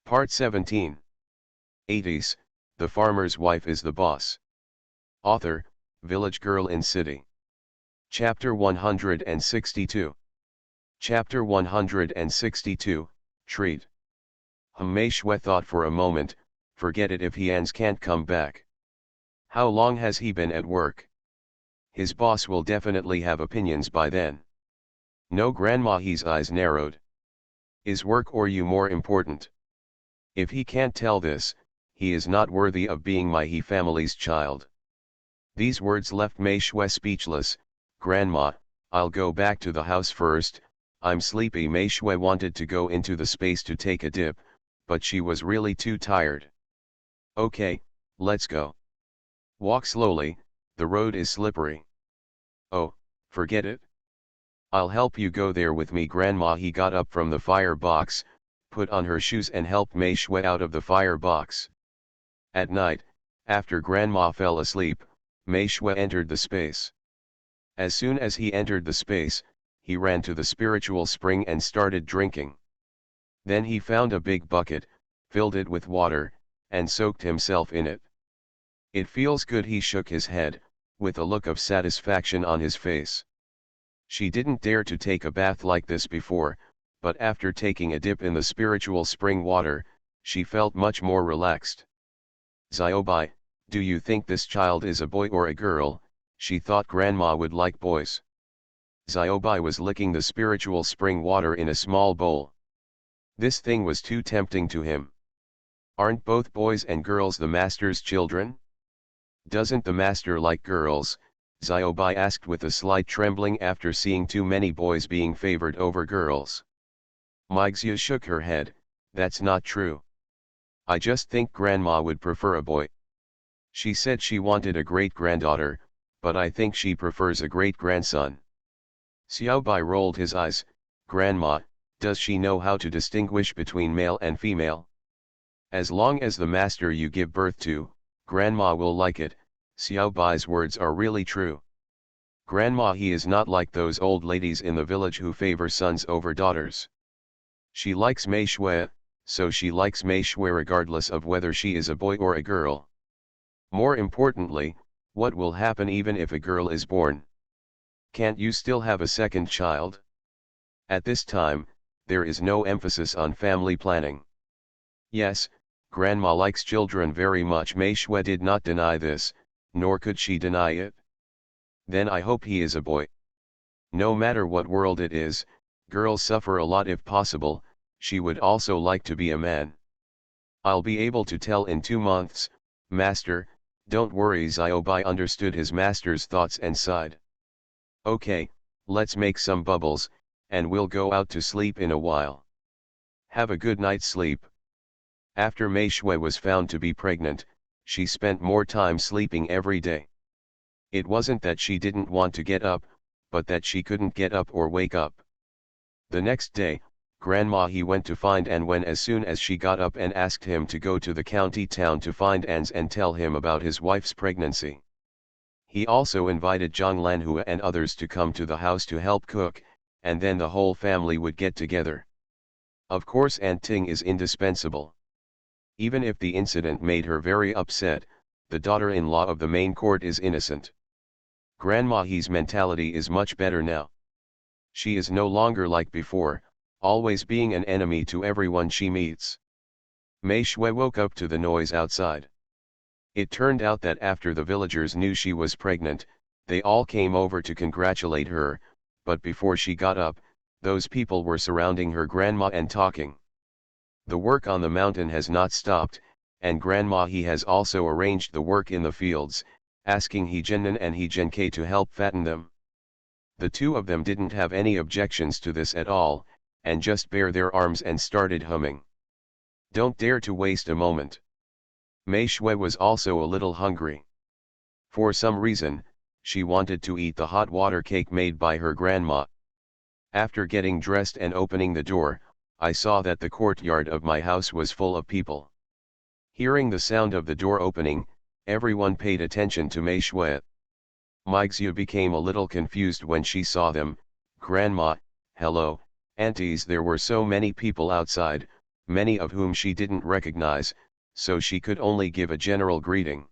Part 17. 80s, The Farmer's Wife is the Boss. Author, Village Girl in City. Chapter 162. Chapter 162, Treat. Mei Shui thought for a moment, forget it if Hans can't come back. How long has he been at work? His boss will definitely have opinions by then. No, Grandma, his eyes narrowed. Is work or you more important? If he can't tell this, he is not worthy of being my family's child. These words left Mei Shui speechless. Grandma, I'll go back to the house first, I'm sleepy. Mei Shui wanted to go into the space to take a dip, but she was really too tired. Okay, let's go. Walk slowly, the road is slippery. Oh, forget it. I'll help you go there with me. Grandma. He got up from the firebox, put on her shoes and helped Mei Shui out of the firebox. At night, after Grandma fell asleep, Mei Shui entered the space. As soon as he entered the space, he ran to the spiritual spring and started drinking. Then he found a big bucket, filled it with water, and soaked himself in it. It feels good. He shook his head, with a look of satisfaction on his face. She didn't dare to take a bath like this before, but after taking a dip in the spiritual spring water, she felt much more relaxed. Xiaobai, do you think this child is a boy or a girl? She thought Grandma would like boys. Xiaobai was licking the spiritual spring water in a small bowl. This thing was too tempting to him. Aren't both boys and girls the master's children? Doesn't the master like girls? Xiaobai asked with a slight trembling after seeing too many boys being favored over girls. Meixia shook her head. That's not true. I just think Grandma would prefer a boy. She said she wanted a great-granddaughter, but I think she prefers a great-grandson. Xiaobai rolled his eyes. Grandma, does she know how to distinguish between male and female? As long as the master you give birth to, Grandma will like it. Xiaobai's words are really true. Grandma, he is not like those old ladies in the village who favor sons over daughters. She likes Mei Shui, so she likes Mei Shui regardless of whether she is a boy or a girl. More importantly, what will happen even if a girl is born? Can't you still have a second child? At this time, there is no emphasis on family planning. Yes, Grandma likes children very much. Mei Shui did not deny this, nor could she deny it. Then I hope he is a boy. No matter what world it is, girls suffer a lot. If possible, she would also like to be a man. I'll be able to tell in 2 months, Master, don't worry. Xiaobai understood his master's thoughts and sighed. Okay, let's make some bubbles, and we'll go out to sleep in a while. Have a good night's sleep. After Mei Shui was found to be pregnant, she spent more time sleeping every day. It wasn't that she didn't want to get up, but that she couldn't get up or wake up. The next day, Grandma he went to find An Wen as soon as she got up and asked him to go to the county town to find Ans and tell him about his wife's pregnancy. He also invited Zhang Lanhua and others to come to the house to help cook, and then the whole family would get together. Of course Aunt Ting is indispensable. Even if the incident made her very upset, the daughter-in-law of the main court is innocent. Grandma he's mentality is much better now. She is no longer like before, always being an enemy to everyone she meets. Mei Shui woke up to the noise outside. It turned out that after the villagers knew she was pregnant, they all came over to congratulate her, but before she got up, those people were surrounding her grandma and talking. The work on the mountain has not stopped, and Grandma he has also arranged the work in the fields, asking He Jiannan and He Jiankei to help fatten them. The two of them didn't have any objections to this at all, and just bare their arms and started humming. Don't dare to waste a moment. Mei Shui was also a little hungry. For some reason, she wanted to eat the hot water cake made by her grandma. After getting dressed and opening the door, I saw that the courtyard of my house was full of people. Hearing the sound of the door opening, everyone paid attention to Mei Shui. Meixia became a little confused when she saw them. Grandma, hello, aunties. There were so many people outside, many of whom she didn't recognize, so she could only give a general greeting.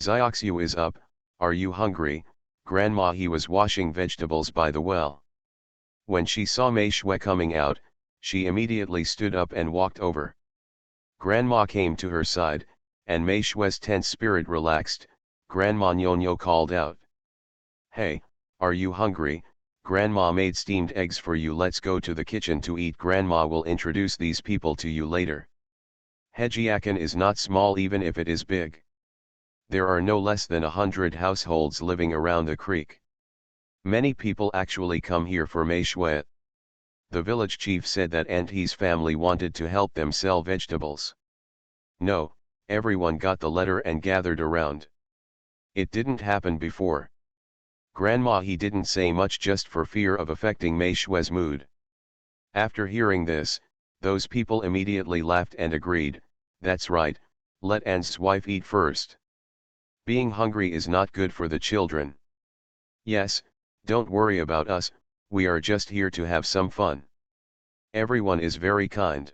Xiaoxiu is up, are you hungry, Grandma? He was washing vegetables by the well. When she saw Mei Shui coming out, she immediately stood up and walked over. Grandma came to her side, and Mei Shui's tense spirit relaxed. Grandma Nyonyo called out. Hey, are you hungry? Grandma made steamed eggs for you. Let's go to the kitchen to eat. Grandma will introduce these people to you later. Hejiakan is not small even if it is big. There are no less than 100 households living around the creek. Many people actually come here for Mei Shui. The village chief said that and his family wanted to help them sell vegetables. No, everyone got the letter and gathered around. It didn't happen before. Grandma he didn't say much just for fear of affecting Mei Shui's mood. After hearing this, those people immediately laughed and agreed, that's right, let An's wife eat first. Being hungry is not good for the children. Yes, don't worry about us, we are just here to have some fun. Everyone is very kind.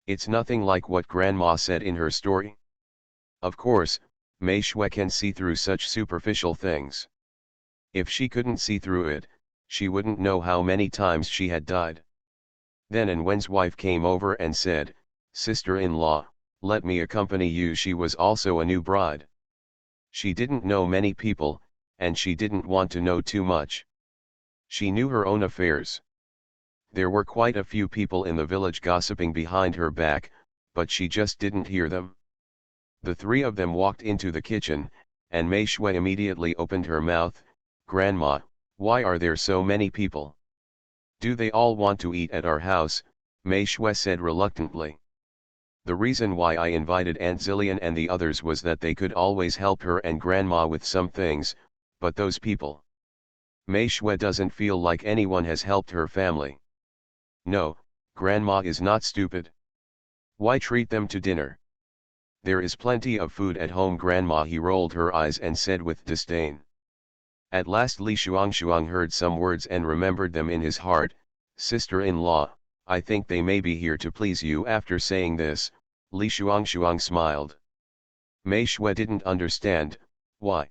It's nothing like what Grandma said in her story. Of course, Mei Shui can see through such superficial things. If she couldn't see through it, she wouldn't know how many times she had died. Then An Wen's wife came over and said, sister-in-law, let me accompany you. She was also a new bride. She didn't know many people, and she didn't want to know too much. She knew her own affairs. There were quite a few people in the village gossiping behind her back, but she just didn't hear them. The three of them walked into the kitchen, and Mei Shui immediately opened her mouth. Grandma, why are there so many people? Do they all want to eat at our house? Mei Shui said reluctantly. The reason why I invited Aunt Zillion and the others was that they could always help her and Grandma with some things, but those people. Mei Shui doesn't feel like anyone has helped her family. No, Grandma is not stupid. Why treat them to dinner? There is plenty of food at home. Grandma he rolled her eyes and said with disdain. At last Li Shuang heard some words and remembered them in his heart. Sister-in-law, I think they may be here to please you. After saying this, Li Shuang smiled. Mei Shui didn't understand, why?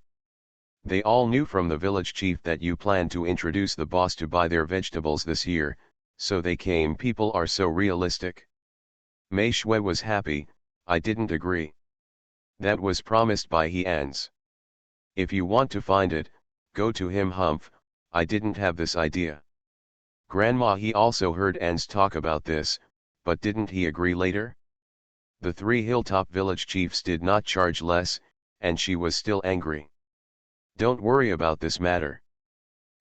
They all knew from the village chief that you planned to introduce the boss to buy their vegetables this year, so they came. People are so realistic. Mei Shui was happy. I didn't agree. That was promised by he Ans. If you want to find it, go to him. Humph, I didn't have this idea. Grandma he also heard Ans talk about this, but didn't he agree later? The three hilltop village chiefs did not charge less, and she was still angry. Don't worry about this matter.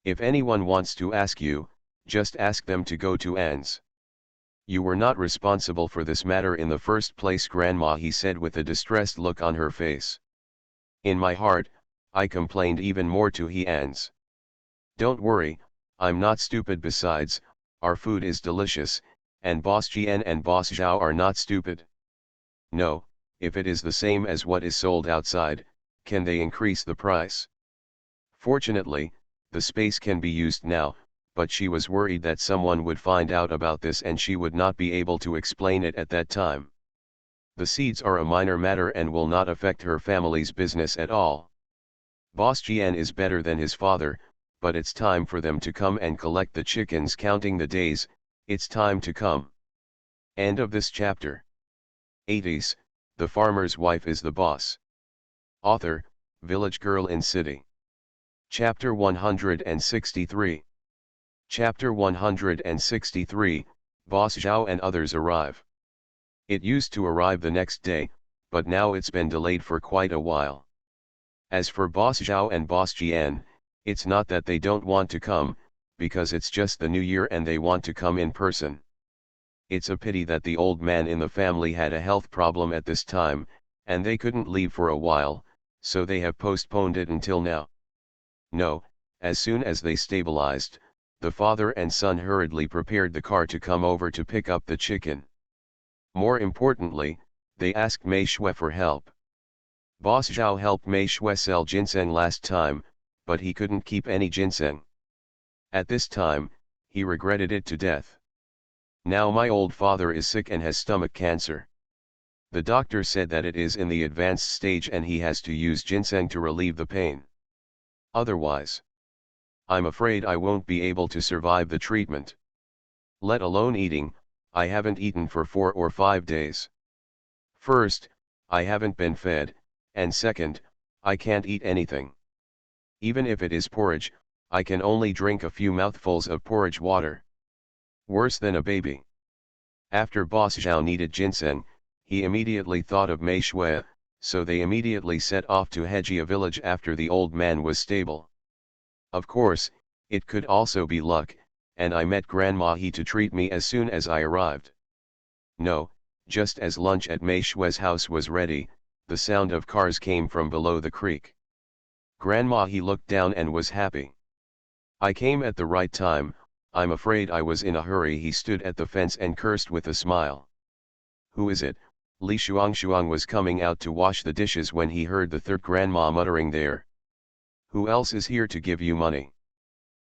If anyone wants to ask you, just ask them to go to Ans. You were not responsible for this matter in the first place. Grandma he said with a distressed look on her face. In my heart, I complained even more to he Ans. Don't worry, I'm not stupid. Besides, our food is delicious, and Boss Jian and Boss Zhao are not stupid. No, if it is the same as what is sold outside, can they increase the price? Fortunately, the space can be used now, but she was worried that someone would find out about this and she would not be able to explain it at that time. The seeds are a minor matter and will not affect her family's business at all. Boss Jian is better than his father, but it's time for them to come and collect the chickens. Counting the days, it's time to come. End of this chapter. 80s, the farmer's wife is the boss. Author, Village Girl in City. Chapter 163. Chapter 163, Boss Zhao and others arrive. It used to arrive the next day, but now it's been delayed for quite a while. As for Boss Zhao and Boss Jian, it's not that they don't want to come, because it's just the new year and they want to come in person. It's a pity that the old man in the family had a health problem at this time, and they couldn't leave for a while, so they have postponed it until now. No, as soon as they stabilized, the father and son hurriedly prepared the car to come over to pick up the chicken. More importantly, they asked Mei Shui for help. Boss Zhao helped Mei Shui sell ginseng last time, but he couldn't keep any ginseng. At this time, he regretted it to death. Now my old father is sick and has stomach cancer. The doctor said that it is in the advanced stage and he has to use ginseng to relieve the pain. Otherwise, I'm afraid I won't be able to survive the treatment. Let alone eating, I haven't eaten for 4 or 5 days. First, I haven't been fed, and second, I can't eat anything. Even if it is porridge, I can only drink a few mouthfuls of porridge water. Worse than a baby. After Boss Zhao needed ginseng, he immediately thought of Mei Shui, so they immediately set off to Hejia village after the old man was stable. Of course, it could also be luck, and I met Grandma He to treat me as soon as I arrived. No, just as lunch at Mei Shui's house was ready, the sound of cars came from below the creek. Grandma He looked down and was happy. I came at the right time, I'm afraid I was in a hurry. He stood at the fence and cursed with a smile. Who is it? Li Shuang was coming out to wash the dishes when he heard the third grandma muttering there. Who else is here to give you money?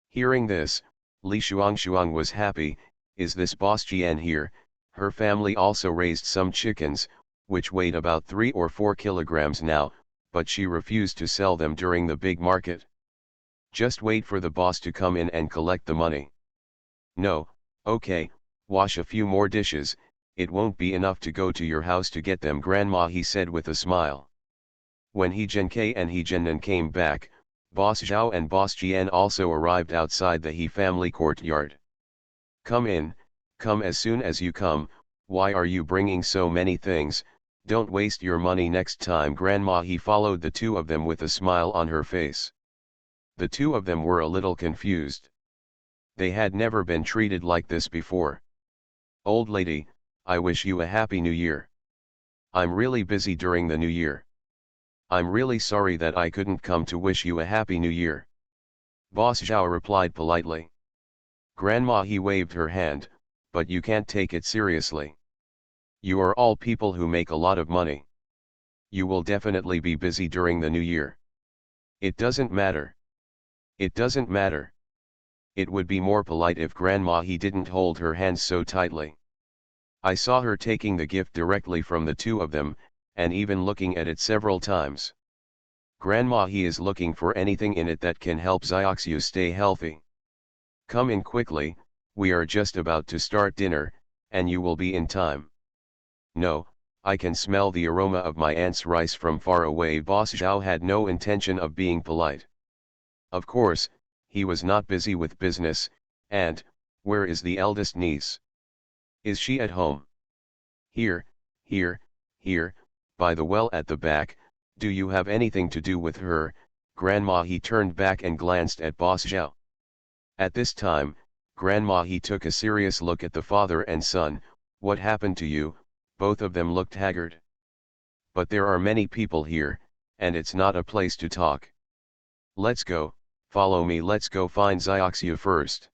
Hearing this, Li Shuang was happy. Is this Boss Jian here? Her family also raised some chickens, which weighed about 3 or 4 kilograms now, but she refused to sell them during the big market. Just wait for the boss to come in and collect the money. No, okay, wash a few more dishes, it won't be enough to go to your house to get them, Grandma He said with a smile. When He Zhenkei and He Zhennan came back, Boss Zhao and Boss Jian also arrived outside the He family courtyard. Come in, come as soon as you come, why are you bringing so many things? Don't waste your money next time. Grandma He followed the two of them with a smile on her face. The two of them were a little confused. They had never been treated like this before. Old lady, I wish you a happy new year. I'm really busy during the new year. I'm really sorry that I couldn't come to wish you a happy new year. Boss Zhao replied politely. Grandma He waved her hand, but you can't take it seriously. You are all people who make a lot of money. You will definitely be busy during the new year. It doesn't matter. It doesn't matter. It would be more polite if Grandma He didn't hold her hands so tightly. I saw her taking the gift directly from the two of them, and even looking at it several times. Grandma He is looking for anything in it that can help Xiaoxiu stay healthy. Come in quickly, we are just about to start dinner, and you will be in time. No, I can smell the aroma of my aunt's rice from far away. Boss Zhao had no intention of being polite. Of course, he was not busy with business, and, where is the eldest niece? Is she at home? Here, by the well at the back. Do you have anything to do with her? Grandma He turned back and glanced at Boss Zhao. At this time, Grandma He took a serious look at the father and son. What happened to you? Both of them looked haggard. But there are many people here, and it's not a place to talk. Let's go, follow me, let's go find Xiaoxiu first.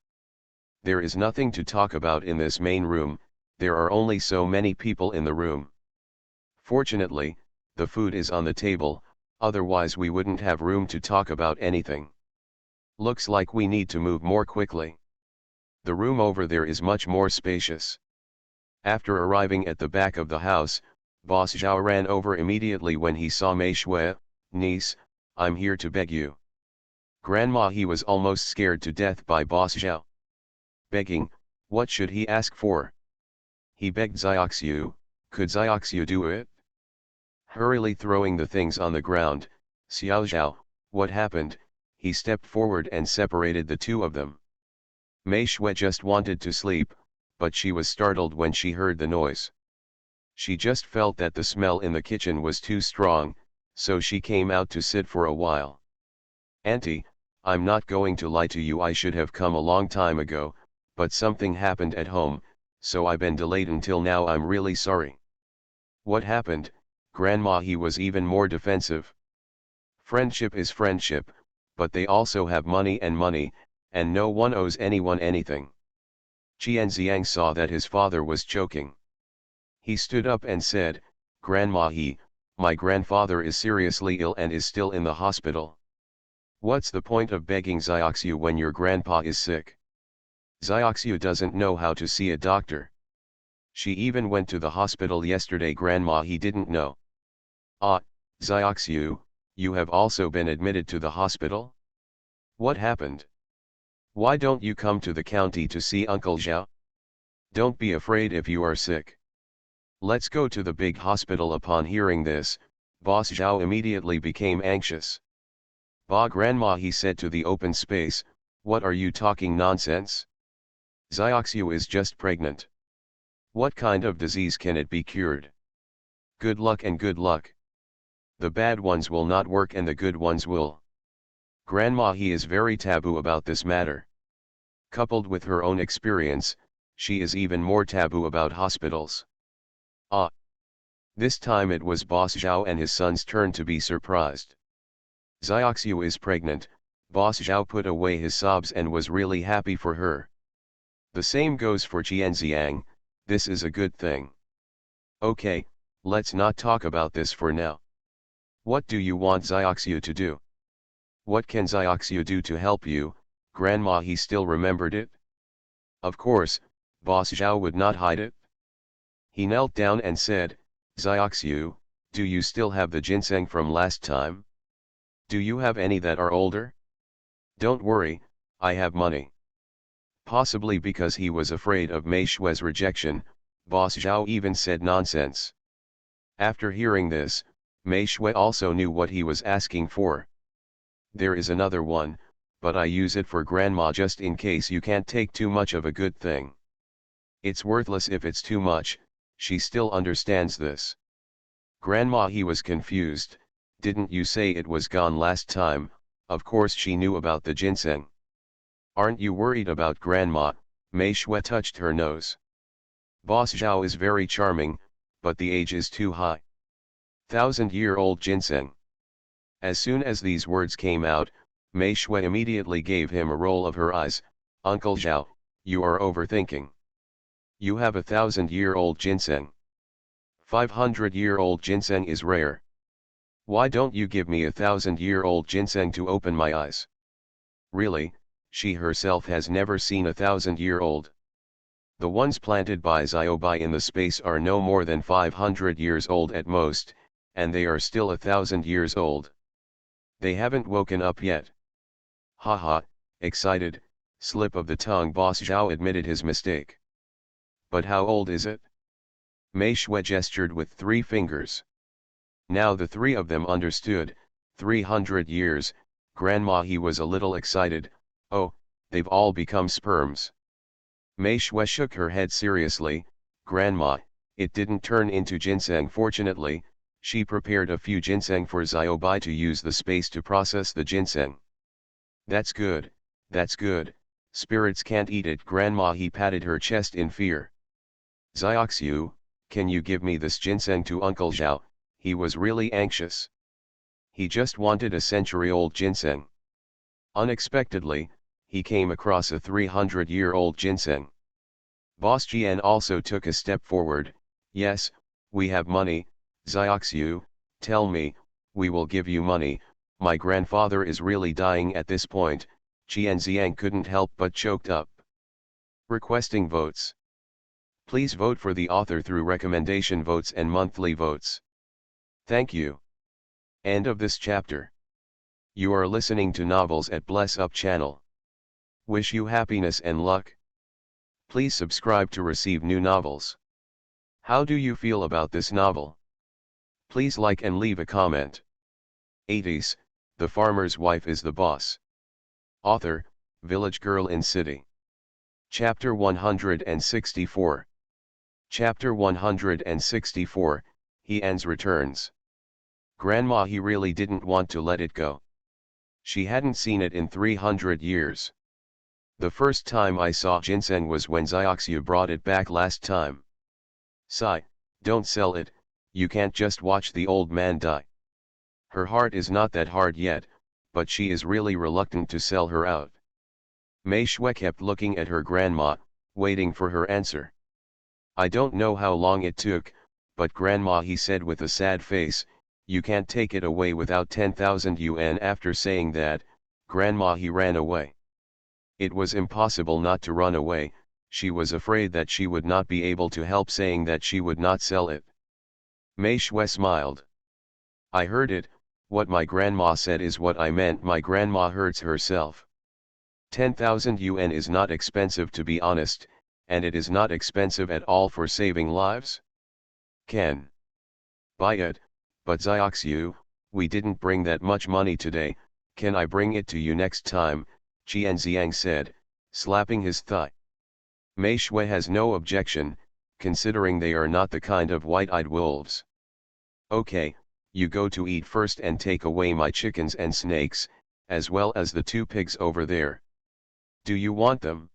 There is nothing to talk about in this main room, there are only so many people in the room. Fortunately, the food is on the table, otherwise we wouldn't have room to talk about anything. Looks like we need to move more quickly. The room over there is much more spacious. After arriving at the back of the house, Boss Zhao ran over immediately when he saw Mei Shui. Niece, I'm here to beg you. Grandma He was almost scared to death by Boss Zhao. Begging, what should he ask for? He begged Xiaoxiu, could Xiaoxiu do it? Hurriedly throwing the things on the ground, Xiao Zhao, what happened? He stepped forward and separated the two of them. Mei Shui just wanted to sleep, but she was startled when she heard the noise. She just felt that the smell in the kitchen was too strong, so she came out to sit for a while. Auntie, I'm not going to lie to you, I should have come a long time ago, but something happened at home, so I've been delayed until now, I'm really sorry. What happened? Grandma He was even more defensive. Friendship is friendship, but they also have money, and no one owes anyone anything. Qian Xiang saw that his father was choking. He stood up and said, Grandma He, my grandfather is seriously ill and is still in the hospital. What's the point of begging Xiaoxiu when your grandpa is sick? Xiaoxiu doesn't know how to see a doctor. She even went to the hospital yesterday. Grandma, he didn't know. Ah, Xiaoxiu, you have also been admitted to the hospital? What happened? Why don't you come to the county to see Uncle Zhao? Don't be afraid if you are sick. Let's go to the big hospital. Upon hearing this, Boss Zhao immediately became anxious. Ba Grandma, he said to the open space, what are you talking nonsense? Xiaoxiu is just pregnant. What kind of disease can it be cured? Good luck and good luck. The bad ones will not work and the good ones will. Grandma, he is very taboo about this matter. Coupled with her own experience, she is even more taboo about hospitals. Ah. This time it was Boss Zhao and his son's turn to be surprised. Xiaoxiu is pregnant. Boss Zhao put away his sobs and was really happy for her. The same goes for Qianziang. This is a good thing. Okay, let's not talk about this for now. What do you want Xiaoxiu to do? What can Xiaoxiu do to help you, Grandma? He still remembered it. Of course, Boss Zhao would not hide it. He knelt down and said, Xiaoxiu, do you still have the ginseng from last time? Do you have any that are older? Don't worry, I have money. Possibly because he was afraid of Mei Shue's rejection, Boss Zhao even said nonsense. After hearing this, Mei Shue also knew what he was asking for. There is another one, but I use it for Grandma just in case you can't take too much of a good thing. It's worthless if it's too much. She still understands this. Grandma, he was confused. Didn't you say it was gone last time? Of course she knew about the ginseng. Aren't you worried about Grandma? Mei Shue touched her nose. Boss Zhao is very charming, but the age is too high. 1,000-year-old ginseng. As soon as these words came out, Mei Shue immediately gave him a roll of her eyes. Uncle Zhao, you are overthinking. You have 1,000-year-old ginseng. 500-year-old ginseng is rare. Why don't you give me 1,000-year-old ginseng to open my eyes? Really, she herself has never seen 1,000-year-old. The ones planted by Xiaobai in the space are no more than 500 years old at most, and they are still 1,000 years old. They haven't woken up yet. Haha, excited, slip of the tongue. Boss Zhao admitted his mistake. But how old is it? Mei Shue gestured with 3 fingers. Now the 3 of them understood. 300 years, Grandma, he was a little excited. Oh, they've all become sperms. Mei Shue shook her head seriously. Grandma, it didn't turn into ginseng. Fortunately, she prepared a few ginseng for Xiaobai to use the space to process the ginseng. That's good, that's good, spirits can't eat it. Grandma, he patted her chest in fear. Xiaoxiu, can you give me this ginseng to Uncle Zhao? He was really anxious. He just wanted a century-old ginseng. Unexpectedly, he came across a 300-year-old ginseng. Boss Jian also took a step forward. Yes, we have money, Xiaoxiu, tell me, we will give you money. My grandfather is really dying at this point. Qianziang couldn't help but choked up. Requesting votes. Please vote for the author through recommendation votes and monthly votes. Thank you. End of this chapter. You are listening to Novels at Bless Up channel. Wish you happiness and luck. Please subscribe to receive new novels. How do you feel about this novel? Please like and leave a comment. 80s, The Farmer's Wife is the Boss. Author, Village Girl in City. Chapter 164. Chapter 164, He-An's returns. Grandma, he really didn't want to let it go. She hadn't seen it in 300 years. The first time I saw ginseng was when Xiaoxiu brought it back last time. Sigh, don't sell it, you can't just watch the old man die. Her heart is not that hard yet, but she is really reluctant to sell her out. Mei Shue kept looking at her grandma, waiting for her answer. I don't know how long it took, but Grandma, he said with a sad face, you can't take it away without 10,000 yuan. After saying that, Grandma, he ran away. It was impossible not to run away. She was afraid that she would not be able to help saying that she would not sell it. Mei Shui smiled. I heard it, what my grandma said is what I meant. My grandma hurts herself. 10,000 yuan is not expensive to be honest, and it is not expensive at all for saving lives. Can buy it, but Xiaoxiu, we didn't bring that much money today, can I bring it to you next time, Qian Xiang said, slapping his thigh. Mei Shui has no objection, considering they are not the kind of white-eyed wolves. Okay, you go to eat first and take away my chickens and snakes, as well as the 2 pigs over there. Do you want them?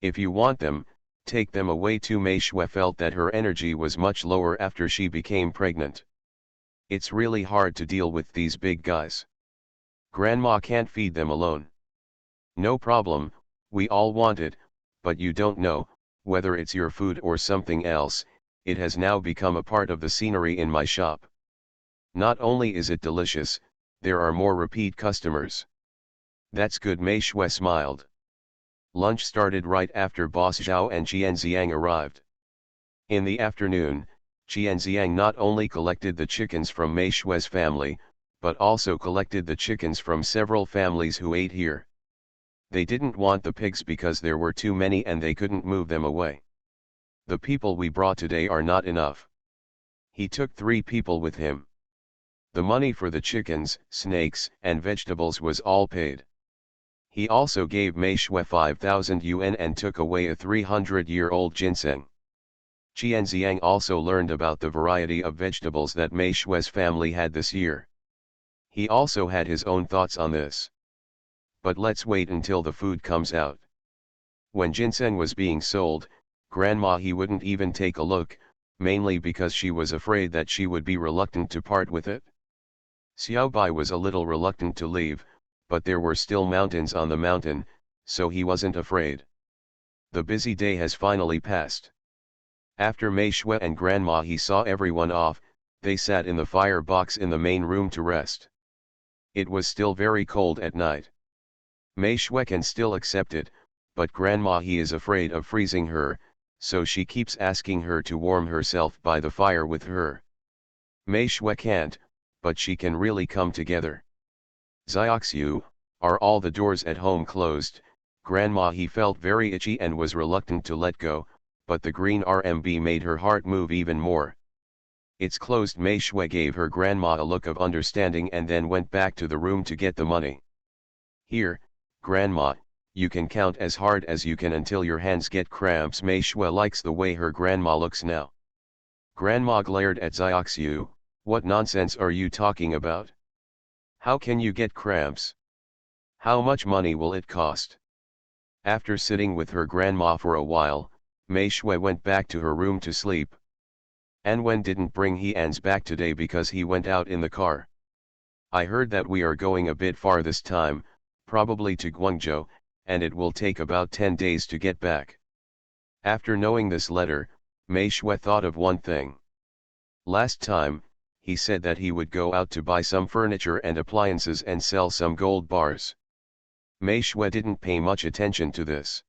If you want them, take them away too. Mei Shui felt that her energy was much lower after she became pregnant. It's really hard to deal with these big guys. Grandma can't feed them alone. No problem, we all want it, but you don't know, whether it's your food or something else, it has now become a part of the scenery in my shop. Not only is it delicious, there are more repeat customers. That's good. Mei Shui smiled. Lunch started right after Boss Zhao and Qian Xiang arrived. In the afternoon, Qian Xiang not only collected the chickens from Mei Shui's family, but also collected the chickens from several families who ate here. They didn't want the pigs because there were too many and they couldn't move them away. The people we brought today are not enough. He took 3 people with him. The money for the chickens, snakes, and vegetables was all paid. He also gave Mei Shui 5,000 yuan and took away a 300-year-old ginseng. Qian Xiang also learned about the variety of vegetables that Mei Shui's family had this year. He also had his own thoughts on this. But let's wait until the food comes out. When ginseng was being sold, Grandma he wouldn't even take a look, mainly because she was afraid that she would be reluctant to part with it. Xiaobai was a little reluctant to leave, but there were still mountains on the mountain, so he wasn't afraid. The busy day has finally passed. After Mei Shui and Grandma he saw everyone off, they sat in the fire box in the main room to rest. It was still very cold at night. Mei Shui can still accept it, but Grandma he is afraid of freezing her, so she keeps asking her to warm herself by the fire with her. Mei Shui can't, but she can really come together. Xiaoxiu, are all the doors at home closed? Grandma he felt very itchy and was reluctant to let go, but the green RMB made her heart move even more. It's closed. Mei Shui gave her grandma a look of understanding and then went back to the room to get the money. Here, Grandma, you can count as hard as you can until your hands get cramps. Mei Shui likes the way her grandma looks now. Grandma glared at Xiaoxiu, what nonsense are you talking about? How can you get cramps? How much money will it cost? After sitting with her grandma for a while, Mei Shui went back to her room to sleep. Anwen didn't bring He-Ans back today because he went out in the car. I heard that we are going a bit far this time, probably to Guangzhou, and it will take about 10 days to get back. After knowing this letter, Mei Shui thought of one thing. Last time, he said that he would go out to buy some furniture and appliances and sell some gold bars. Mei Shui didn't pay much attention to this.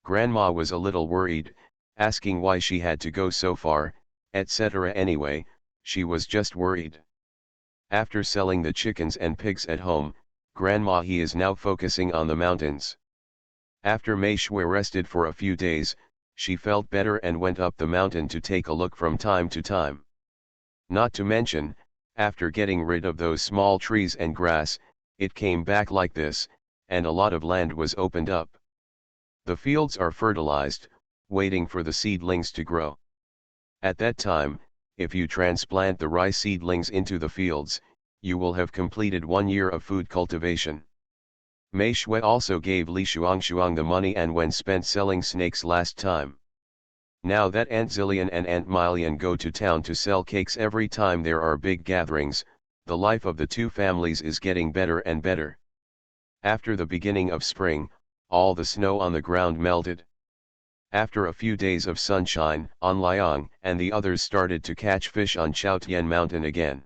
Grandma was a little worried, asking why she had to go so far, etc. Anyway, she was just worried. After selling the chickens and pigs at home, Grandma he is now focusing on the mountains. After Mei Shui rested for a few days, she felt better and went up the mountain to take a look from time to time. Not to mention, after getting rid of those small trees and grass, it came back like this, and a lot of land was opened up. The fields are fertilized, waiting for the seedlings to grow. At that time, if you transplant the rice seedlings into the fields, you will have completed 1 year of food cultivation. Mei Shui also gave Li Shuang the money and when spent selling snakes last time. Now that Aunt Zillion and Aunt Milian go to town to sell cakes every time there are big gatherings, the life of the 2 families is getting better and better. After the beginning of spring, all the snow on the ground melted. After a few days of sunshine, An Liang and the others started to catch fish on Chaotian Mountain again.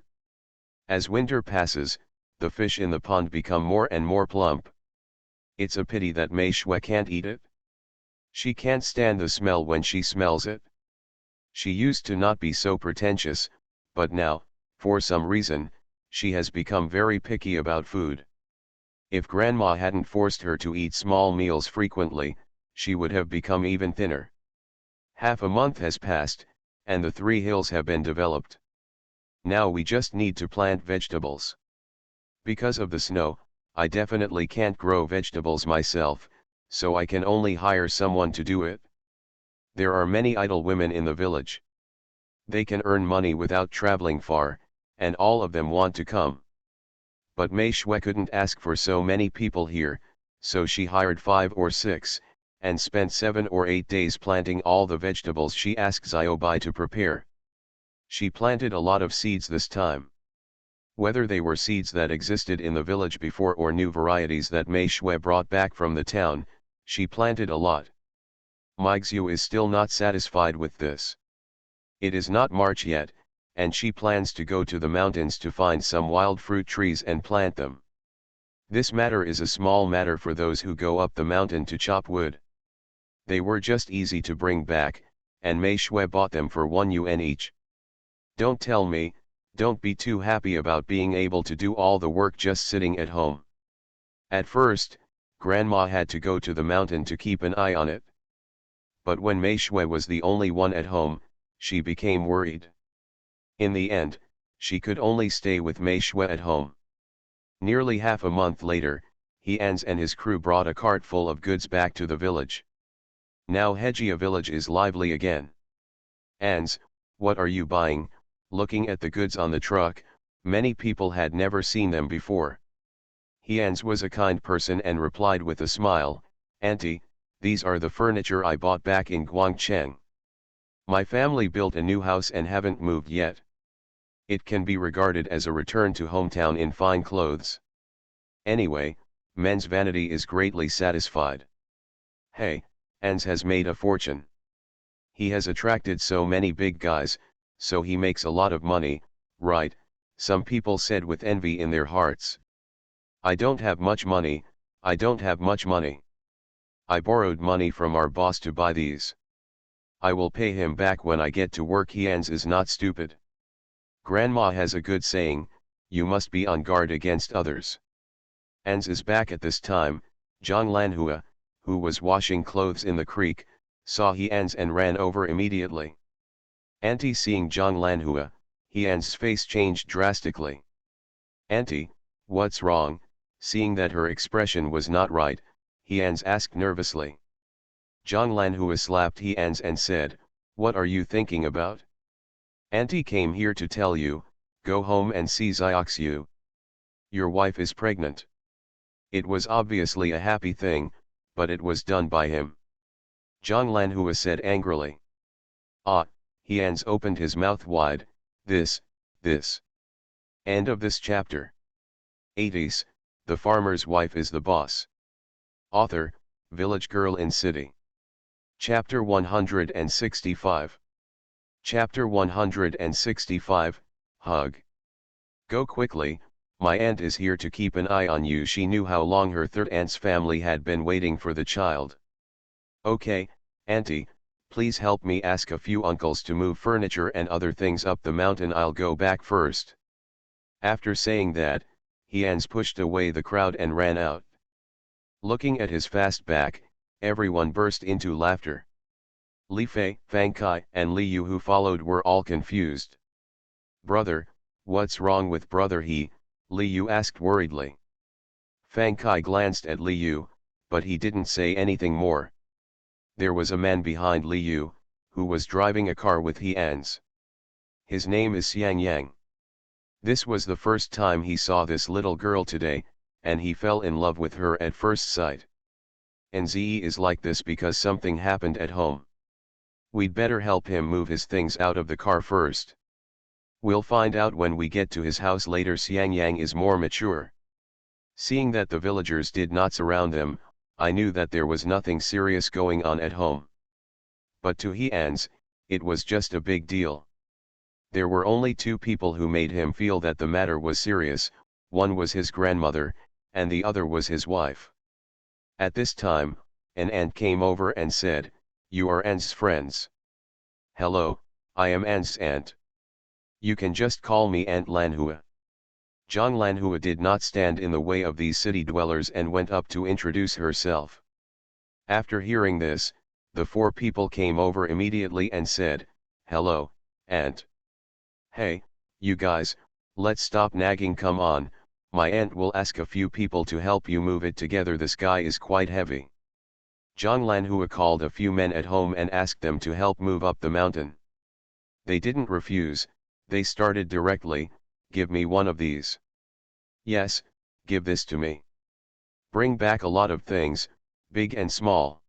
As winter passes, the fish in the pond become more and more plump. It's a pity that Mei Shui can't eat it. She can't stand the smell when she smells it. She used to not be so pretentious, but now, for some reason, she has become very picky about food. If grandma hadn't forced her to eat small meals frequently, she would have become even thinner. Half a month has passed, and the 3 hills have been developed. Now we just need to plant vegetables. Because of the snow, I definitely can't grow vegetables myself, so I can only hire someone to do it. There are many idle women in the village. They can earn money without traveling far, and all of them want to come. But Mei Shui couldn't ask for so many people here, so she hired 5 or 6, and spent 7 or 8 days planting all the vegetables she asked Xiaobai to prepare. She planted a lot of seeds this time. Whether they were seeds that existed in the village before or new varieties that Mei Shui brought back from the town, she planted a lot. Meixiu is still not satisfied with this. It is not March yet, and she plans to go to the mountains to find some wild fruit trees and plant them. This matter is a small matter for those who go up the mountain to chop wood. They were just easy to bring back, and Mei Shui bought them for 1 yuan each. Don't tell me, don't be too happy about being able to do all the work just sitting at home. At first, Grandma had to go to the mountain to keep an eye on it. But when Mei Shui was the only one at home, she became worried. In the end, she could only stay with Mei Shui at home. Nearly half a month later, Hans and his crew brought a cart full of goods back to the village. Now Hejia village is lively again. Hans, what are you buying? Looking at the goods on the truck, many people had never seen them before. Hans was a kind person and replied with a smile, Auntie, these are the furniture I bought back in Guangcheng. My family built a new house and haven't moved yet. It can be regarded as a return to hometown in fine clothes. Anyway, men's vanity is greatly satisfied. Hey, Hans has made a fortune. He has attracted so many big guys, so he makes a lot of money, right? Some people said with envy in their hearts. I don't have much money, I don't have much money. I borrowed money from our boss to buy these. I will pay him back when I get to work. Hans is not stupid. Grandma has a good saying, you must be on guard against others. Hans is back at this time. Zhang Lanhua, who was washing clothes in the creek, saw Hans and ran over immediately. Auntie, seeing Zhang Lanhua, Hans's face changed drastically. Auntie, what's wrong? Seeing that her expression was not right, Hans asked nervously. Zhang Lanhua slapped Hans and said, what are you thinking about? Auntie came here to tell you, go home and see Xiaoxiu. Your wife is pregnant. It was obviously a happy thing, but it was done by him. Zhang Lanhua said angrily. Ah, Hans opened his mouth wide, this. End of this chapter. 80s, the farmer's wife is the boss. Author, Village Girl in City. Chapter 165. Chapter 165, Hug. Go quickly, my aunt is here to keep an eye on you. She knew how long her third aunt's family had been waiting for the child. Okay, Auntie, please help me ask a few uncles to move furniture and other things up the mountain. I'll go back first. After saying that, Hans pushed away the crowd and ran out. Looking at his fast back, everyone burst into laughter. Li Fei, Fang Kai, and Li Yu, who followed, were all confused. Brother, what's wrong with brother? Li Yu asked worriedly. Fang Kai glanced at Li Yu, but he didn't say anything more. There was a man behind Li Yu, who was driving a car with Hans. His name is Xiang Yang. This was the first time he saw this little girl today, and he fell in love with her at first sight. Nze is like this because something happened at home. We'd better help him move his things out of the car first. We'll find out when we get to his house later. Xiang Yang is more mature. Seeing that the villagers did not surround them, I knew that there was nothing serious going on at home. But to Hans, it was just a big deal. There were only 2 people who made him feel that the matter was serious, one was his grandmother, and the other was his wife. At this time, an ant came over and said, "You are Ant's friends." "Hello, I am Ant's aunt. You can just call me Aunt Lanhua." Zhang Lanhua did not stand in the way of these city dwellers and went up to introduce herself. After hearing this, the four people came over immediately and said, "Hello, Aunt." "Hey, you guys, let's stop nagging, come on, my aunt will ask a few people to help you move it together, this guy is quite heavy." Zhang Lanhua called a few men at home and asked them to help move up the mountain. They didn't refuse, they started directly, "Give me one of these." "Yes, give this to me." "Bring back a lot of things, big and small."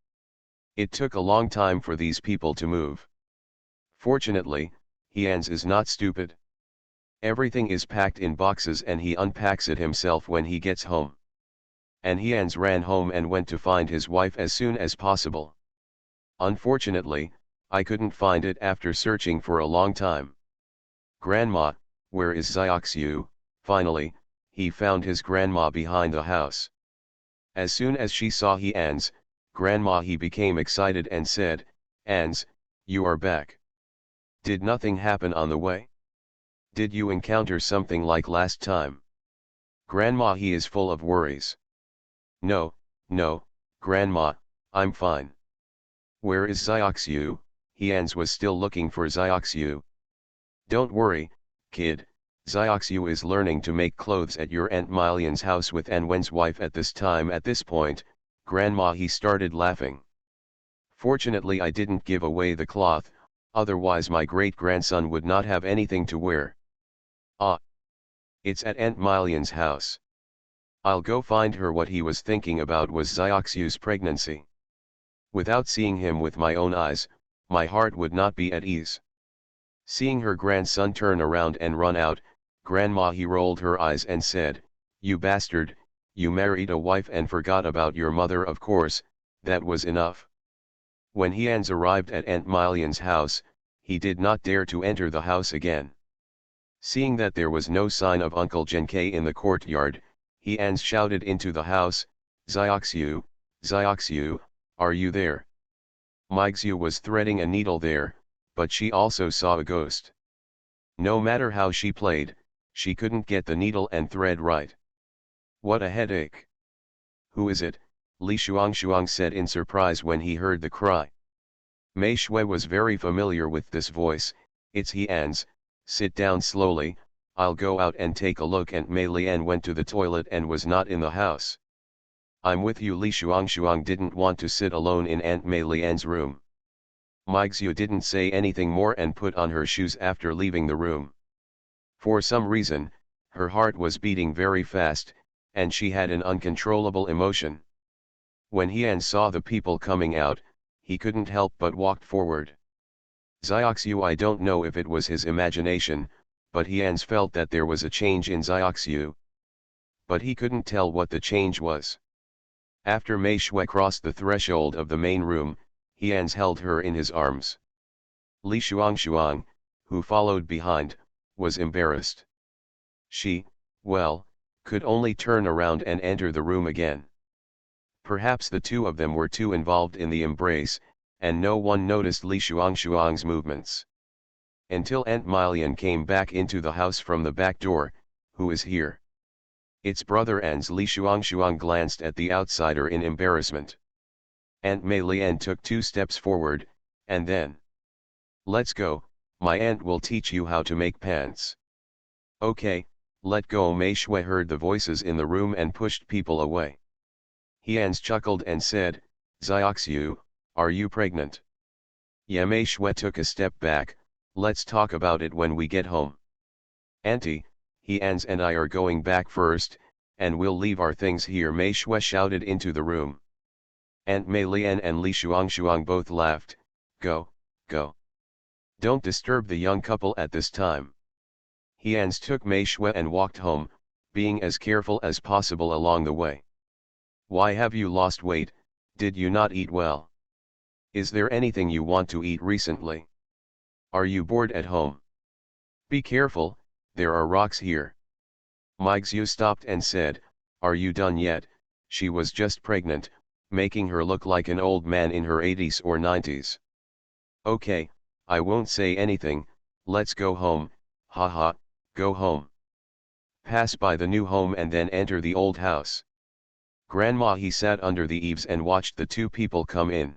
It took a long time for these people to move. Fortunately, Hians is not stupid. Everything is packed in boxes and he unpacks it himself when he gets home. And Hians ran home and went to find his wife as soon as possible. "Unfortunately, I couldn't find it after searching for a long time." "Grandma, where is Xiaoxiu?" Finally, he found his grandma behind the house. As soon as she saw Hians, Grandma, he became excited and said, "Ans, you are back. Did nothing happen on the way? Did you encounter something like last time?" Grandma, he is full of worries. No, Grandma, I'm fine." "Where is Xiaoxiu?" Hians was still looking for Xiaoxiu. "Don't worry, kid, Xiaoxiu is learning to make clothes at your Aunt Milian's house with An Wen's wife at this time." At this point, Grandma, he started laughing. "Fortunately I didn't give away the cloth, otherwise my great-grandson would not have anything to wear." "Ah, it's at Aunt Milian's house. I'll go find her." What he was thinking about was Xiaoxiu's pregnancy. Without seeing him with my own eyes, my heart would not be at ease. Seeing her grandson turn around and run out, Grandma, he rolled her eyes and said, "You bastard, you married a wife and forgot about your mother." Of course, that was enough. When Hians arrived at Aunt Milian's house, he did not dare to enter the house again. Seeing that there was no sign of Uncle Genkei in the courtyard, Hians shouted into the house, "Xiaoxiu, Xiaoxiu, are you there?" Mixu was threading a needle there, but she also saw a ghost. No matter how she played, she couldn't get the needle and thread right. "What a headache!" "Who is it?" Li Shuang said in surprise when he heard the cry. Mei Shui was very familiar with this voice. "It's Hians, sit down slowly, I'll go out and take a look." And Mei Lian went to the toilet and was not in the house. "I'm with you." Li Shuang didn't want to sit alone in Aunt Mei Lian's room. Mixu didn't say anything more and put on her shoes after leaving the room. For some reason, her heart was beating very fast, and she had an uncontrollable emotion. When Hian saw the people coming out, he couldn't help but walked forward. Xiaoxiu, I don't know if it was his imagination, but Hians felt that there was a change in Xiaoxiu. But he couldn't tell what the change was. After Mei Shui crossed the threshold of the main room, Hians held her in his arms. Li Shuang, who followed behind, was embarrassed. She, well, could only turn around and enter the room again. Perhaps the two of them were too involved in the embrace, and no one noticed Li Shuang's movements. Until Aunt Milian came back into the house from the back door. "Who is here?" "It's brother Ans." Li Shuang glanced at the outsider in embarrassment. Aunt Mei Lian took 2 steps forward, and then, "Let's go, my aunt will teach you how to make pants." "Okay, let go." Mei Shui heard the voices in the room and pushed people away. Hians chuckled and said, "Xiaoxiu, are you pregnant?" "Yeah." Mei Shui took a step back, "Let's talk about it when we get home." "Auntie, Hians and I are going back first, and we'll leave our things here." Mei Shui shouted into the room. Aunt Mei Lian and Li Shuang both laughed. Go. Don't disturb the young couple at this time." Hians took Mei Shui and walked home, being as careful as possible along the way. "Why have you lost weight? Did you not eat well? Is there anything you want to eat recently? Are you bored at home? Be careful, there are rocks here." Mixu stopped and said, "Are you done yet?" She was just pregnant, making her look like an old man in her 80s or 90s. Okay, I won't say anything, let's go home, haha, go home. Pass by the new home and then enter the old house. Grandma he sat under the eaves and watched the two people come in.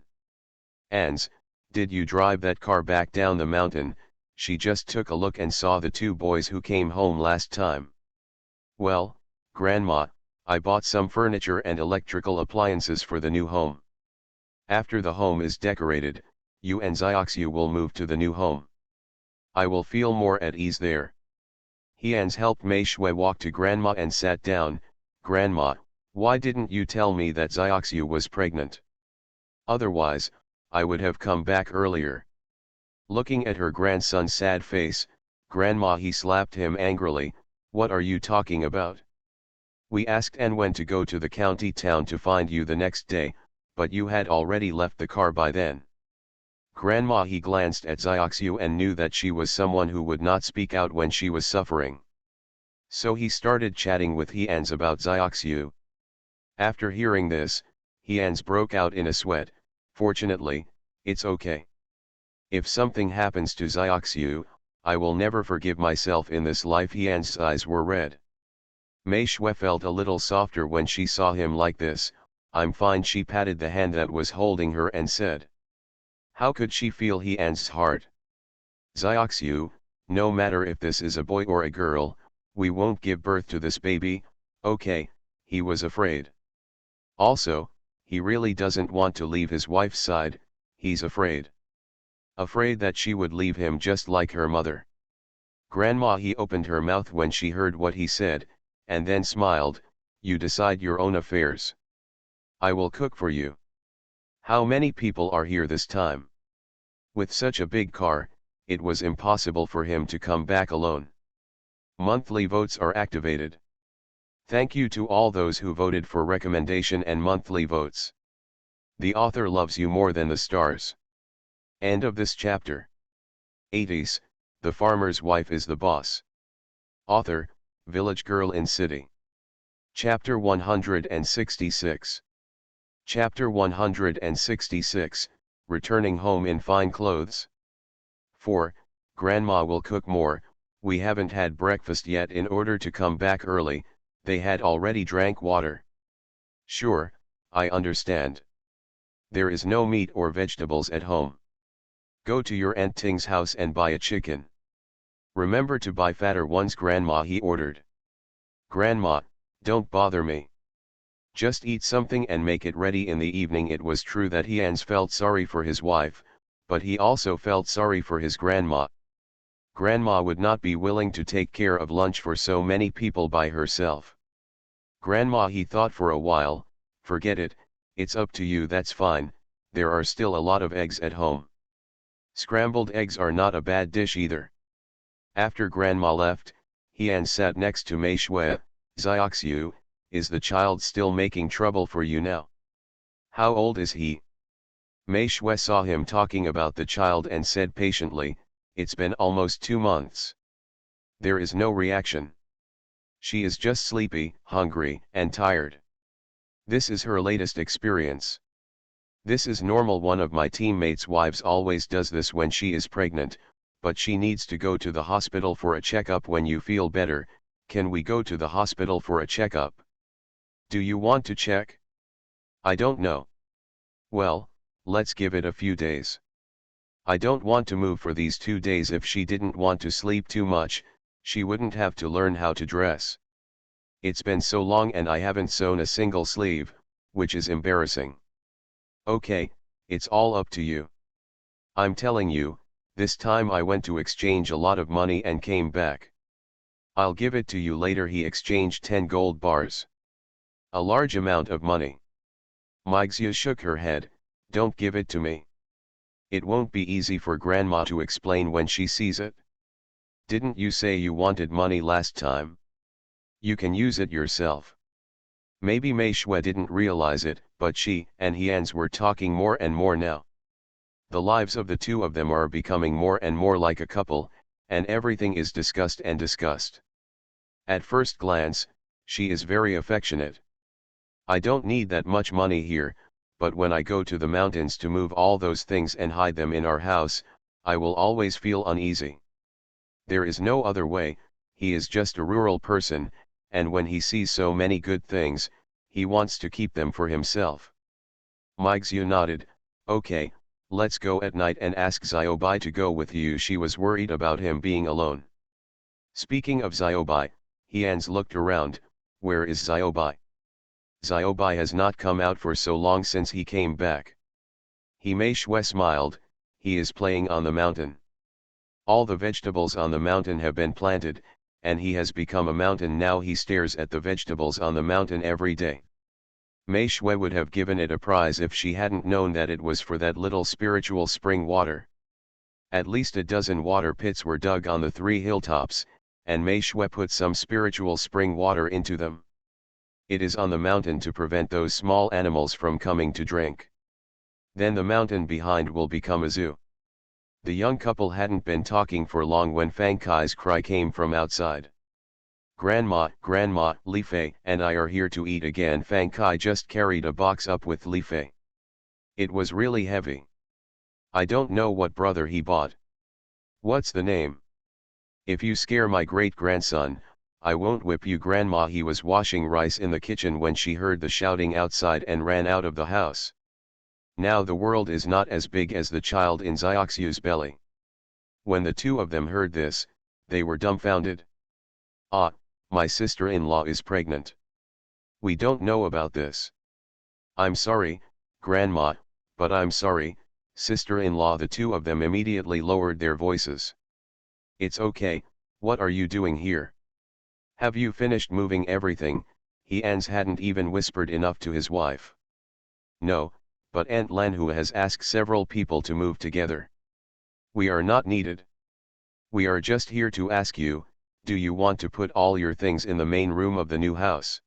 Ans, did you drive that car back down the mountain? She just took a look and saw the two boys who came home last time. Well, Grandma, I bought some furniture and electrical appliances for the new home. After the home is decorated, you and Zioxu will move to the new home. I will feel more at ease there. Hyans helped Mei Shui walk to Grandma and sat down. Grandma, why didn't you tell me that Zioxu was pregnant? Otherwise, I would have come back earlier. Looking at her grandson's sad face, Grandma he slapped him angrily. What are you talking about? We asked and went to go to the county town to find you the next day, but you had already left the car by then. Grandma he glanced at Zioxu and knew that she was someone who would not speak out when she was suffering. So he started chatting with Hyans about Zioxu. After hearing this, Hyans broke out in a sweat. Fortunately, it's okay. If something happens to Zioxu, I will never forgive myself in this life. Hyans' eyes were red. Mei Shui felt a little softer when she saw him like this. I'm fine. She patted the hand that was holding her and said. How could she feel Hyans' heart? Zioxu, no matter if this is a boy or a girl, we won't give birth to this baby, okay, he was afraid. Also, he really doesn't want to leave his wife's side, he's afraid. Afraid that she would leave him just like her mother. Grandma he opened her mouth when she heard what he said, and then smiled. You decide your own affairs. I will cook for you. How many people are here this time? With such a big car, it was impossible for him to come back alone. Monthly votes are activated. Thank you to all those who voted for recommendation and monthly votes. The author loves you more than the stars. End of this chapter. 80s, the farmer's wife is the boss. Author, Village Girl in City. Chapter 166. Chapter 166, Returning Home in Fine Clothes. 4. Grandma will cook more. We haven't had breakfast yet. In order to come back early, they had already drank water. Sure, I understand. There is no meat or vegetables at home. Go to your Aunt Ting's house and buy a chicken. Remember to buy fatter ones. Grandma he ordered. Grandma, don't bother me. Just eat something and make it ready in the evening. It was true that Hyans felt sorry for his wife, but he also felt sorry for his grandma. Grandma would not be willing to take care of lunch for so many people by herself. Grandma he thought for a while, forget it, it's up to you. That's fine, there are still a lot of eggs at home. Scrambled eggs are not a bad dish either. After Grandma left, Hyans sat next to Mei Shui. Zioxu, is the child still making trouble for you now? How old is he? Mei Shui saw him talking about the child and said patiently, it's been almost 2 months. There is no reaction. She is just sleepy, hungry, and tired. This is her latest experience. This is normal. One of my teammates' wives always does this when she is pregnant, but she needs to go to the hospital for a checkup. When you feel better, can we go to the hospital for a checkup? Do you want to check? I don't know. Well, let's give it a few days. I don't want to move for these 2 days. If she didn't want to sleep too much, she wouldn't have to learn how to dress. It's been so long and I haven't sewn a single sleeve, which is embarrassing. Okay, it's all up to you. I'm telling you, this time I went to exchange a lot of money and came back. I'll give it to you later. He exchanged 10 gold bars. A large amount of money. Meixia shook her head. Don't give it to me. It won't be easy for Grandma to explain when she sees it. Didn't you say you wanted money last time? You can use it yourself. Maybe Mei Shui didn't realize it, but she and Hyans were talking more and more now. The lives of the two of them are becoming more and more like a couple, and everything is discussed and discussed. At first glance, she is very affectionate. I don't need that much money here, but when I go to the mountains to move all those things and hide them in our house, I will always feel uneasy. There is no other way, he is just a rural person, and when he sees so many good things, he wants to keep them for himself. Miguel nodded. Okay, let's go at night and ask Xiaobai to go with you. She was worried about him being alone. Speaking of Xiaobai, Hians looked around. Where is Xiaobai? Xiaobai has not come out for so long since he came back. He Mei Shui smiled. He is playing on the mountain. All the vegetables on the mountain have been planted, and he has become a mountain now. He stares at the vegetables on the mountain every day. Mei Shui would have given it a prize if she hadn't known that it was for that little spiritual spring water. At least a dozen water pits were dug on the 3 hilltops, and Mei Shui put some spiritual spring water into them. It is on the mountain to prevent those small animals from coming to drink. Then the mountain behind will become a zoo. The young couple hadn't been talking for long when Fang Kai's cry came from outside. Grandma, Grandma, Li Fei and I are here to eat again. Fang Kai just carried a box up with Li Fei. It was really heavy. I don't know what brother he bought. What's the name? If you scare my great-grandson, I won't whip you. Grandma. He was washing rice in the kitchen when she heard the shouting outside and ran out of the house. Now the world is not as big as the child in Xiaoxiu's belly. When the two of them heard this, they were dumbfounded. Ah, my sister-in-law is pregnant. We don't know about this. I'm sorry, Grandma, but I'm sorry, sister-in-law. The two of them immediately lowered their voices. It's okay, what are you doing here? Have you finished moving everything? Hians hadn't even whispered enough to his wife. No, but Aunt Lanhu has asked several people to move together. We are not needed. We are just here to ask you, do you want to put all your things in the main room of the new house?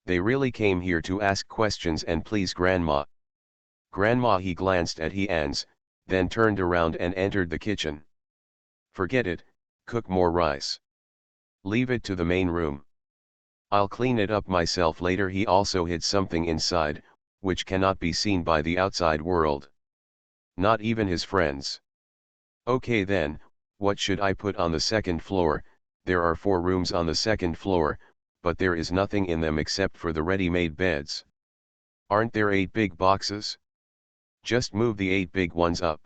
They really came here to ask questions and please Grandma. Grandma. He glanced at Hians, then turned around and entered the kitchen. Forget it, cook more rice. Leave it to the main room. I'll clean it up myself later. He also hid something inside, which cannot be seen by the outside world. Not even his friends. Okay then, what should I put on the second floor? There are 4 rooms on the second floor, but there is nothing in them except for the ready-made beds. Aren't there 8 big boxes? Just move the 8 big ones up.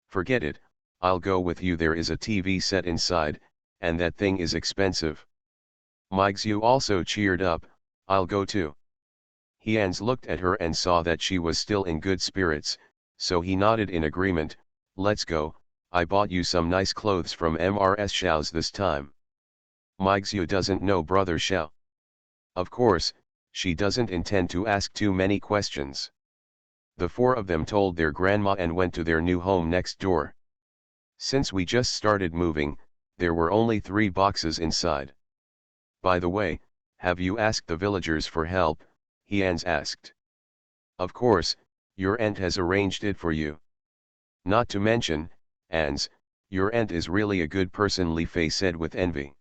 Forget it, I'll go with you. There is a TV set inside, and that thing is expensive. Miguel also cheered up, I'll go too. Hians looked at her and saw that she was still in good spirits, so he nodded in agreement. Let's go, I bought you some nice clothes from Mrs. Xiao's this time. Miguel doesn't know brother Xiao. Of course, she doesn't intend to ask too many questions. The 4 of them told their grandma and went to their new home next door. Since we just started moving, there were only 3 boxes inside. By the way, have you asked the villagers for help? Hians asked. Of course, your aunt has arranged it for you. Not to mention, Ans, your aunt is really a good person, Li Fei said with envy.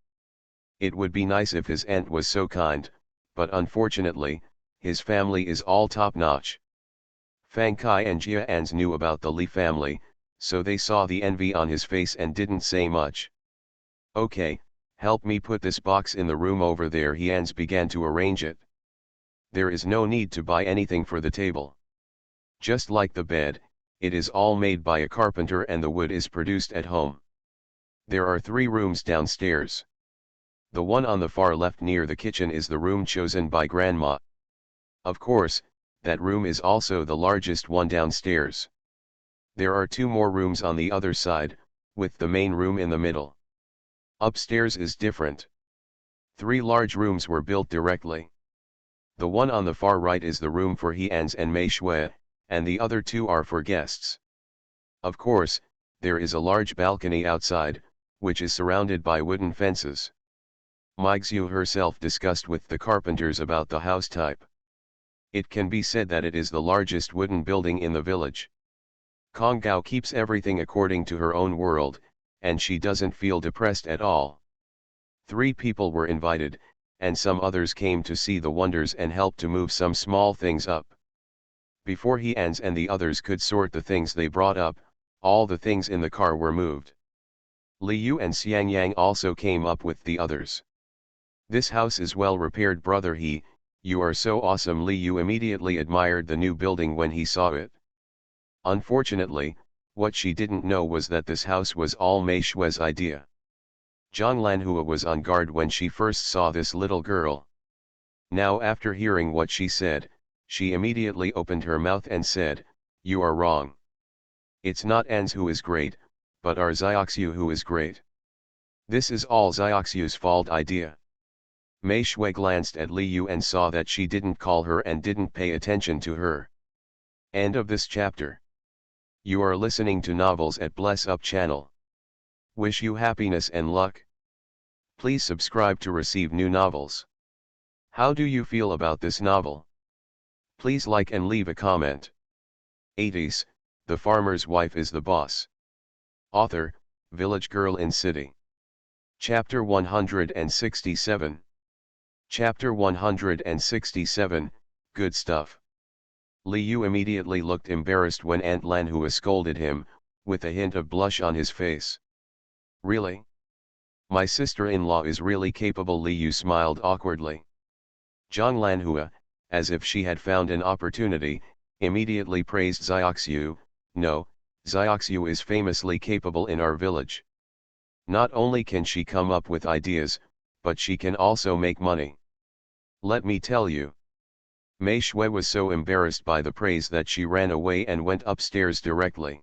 It would be nice if his aunt was so kind, but unfortunately, his family is all top-notch. Fang Kai and Jia Ans knew about the Li family, so they saw the envy on his face and didn't say much. Okay, help me put this box in the room over there. Hians began to arrange it. There is no need to buy anything for the table. Just like the bed, it is all made by a carpenter and the wood is produced at home. There are 3 rooms downstairs. The one on the far left near the kitchen is the room chosen by Grandma. Of course, that room is also the largest one downstairs. There are 2 more rooms on the other side, with the main room in the middle. Upstairs is different. 3 large rooms were built directly. The one on the far right is the room for Hians and Mei Shui, and the other 2 are for guests. Of course, there is a large balcony outside, which is surrounded by wooden fences. Miguel herself discussed with the carpenters about the house type. It can be said that it is the largest wooden building in the village. Kong Gao keeps everything according to her own world, and she doesn't feel depressed at all. 3 people were invited, and some others came to see the wonders and help to move some small things up. Before he Ans and the others could sort the things they brought up, all the things in the car were moved. Li Yu and Xiang Yang also came up with the others. This house is well repaired, brother he, you are so awesome. Li Yu immediately admired the new building when he saw it. Unfortunately, what she didn't know was that this house was all Mei Shui's idea. Zhang Lanhua was on guard when she first saw this little girl. Now after hearing what she said, she immediately opened her mouth and said, "You are wrong. It's not Ans who is great, but our Xiaoxiu who is great. This is all Xiaoxiu's fault idea." Mei Shui glanced at Li Yu and saw that she didn't call her and didn't pay attention to her. End of this chapter. You are listening to Novels at Bless Up channel. Wish you happiness and luck. Please subscribe to receive new novels. How do you feel about this novel? Please like and leave a comment. 80s, The Farmer's Wife is the Boss. Author, Village Girl in City. Chapter 167. Chapter 167, Good Stuff. Li Yu immediately looked embarrassed when Aunt Lanhua scolded him, with a hint of blush on his face. Really? My sister-in-law is really capable. Li Yu smiled awkwardly. Zhang Lanhua, as if she had found an opportunity, immediately praised Xiaoxiu. No, Xiaoxiu is famously capable in our village. Not only can she come up with ideas, but she can also make money. Let me tell you. Mei Shui was so embarrassed by the praise that she ran away and went upstairs directly.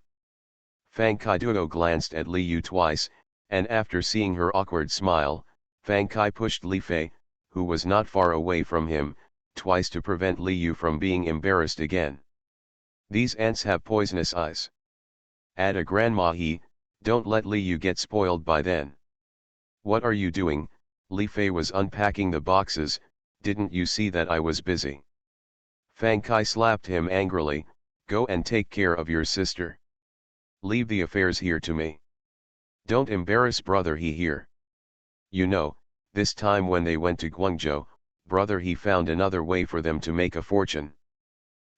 Fang Kaiduo glanced at Li Yu twice, and after seeing her awkward smile, Fang Kai pushed Li Fei, who was not far away from him, twice to prevent Li Yu from being embarrassed again. These ants have poisonous eyes. Add a grandma he, don't let Li Yu get spoiled by then. What are you doing? Li Fei was unpacking the boxes. Didn't you see that I was busy? Fang Kai slapped him angrily. Go and take care of your sister. Leave the affairs here to me. Don't embarrass brother he here. You know, this time when they went to Guangzhou, brother he found another way for them to make a fortune.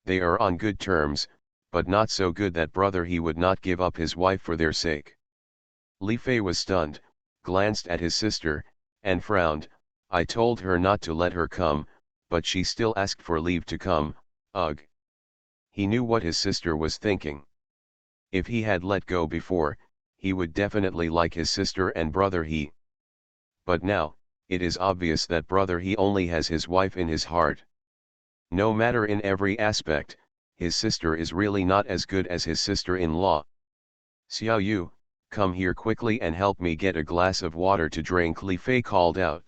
They are on good terms, but not so good that brother he would not give up his wife for their sake. Li Fei was stunned, glanced at his sister, and frowned. I told her not to let her come, but she still asked for leave to come. Ugh. He knew what his sister was thinking. If he had let go before, he would definitely like his sister and brother he. But now, it is obvious that brother he only has his wife in his heart. No matter in every aspect, his sister is really not as good as his sister-in-law. Xiao Yu, come here quickly and help me get a glass of water to drink, Li Fei called out.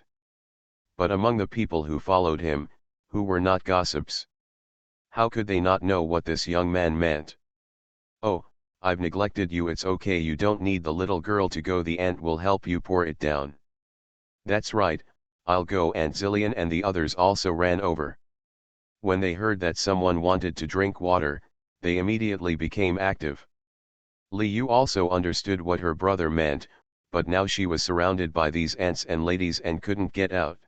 But among the people who followed him, who were not gossips, how could they not know what this young man meant? Oh, I've neglected you. It's okay, you don't need the little girl to go, the aunt will help you pour it down. That's right, I'll go. Aunt Zillion and the others also ran over. When they heard that someone wanted to drink water, they immediately became active. Li Yu also understood what her brother meant, but now she was surrounded by these aunts and ladies and couldn't get out.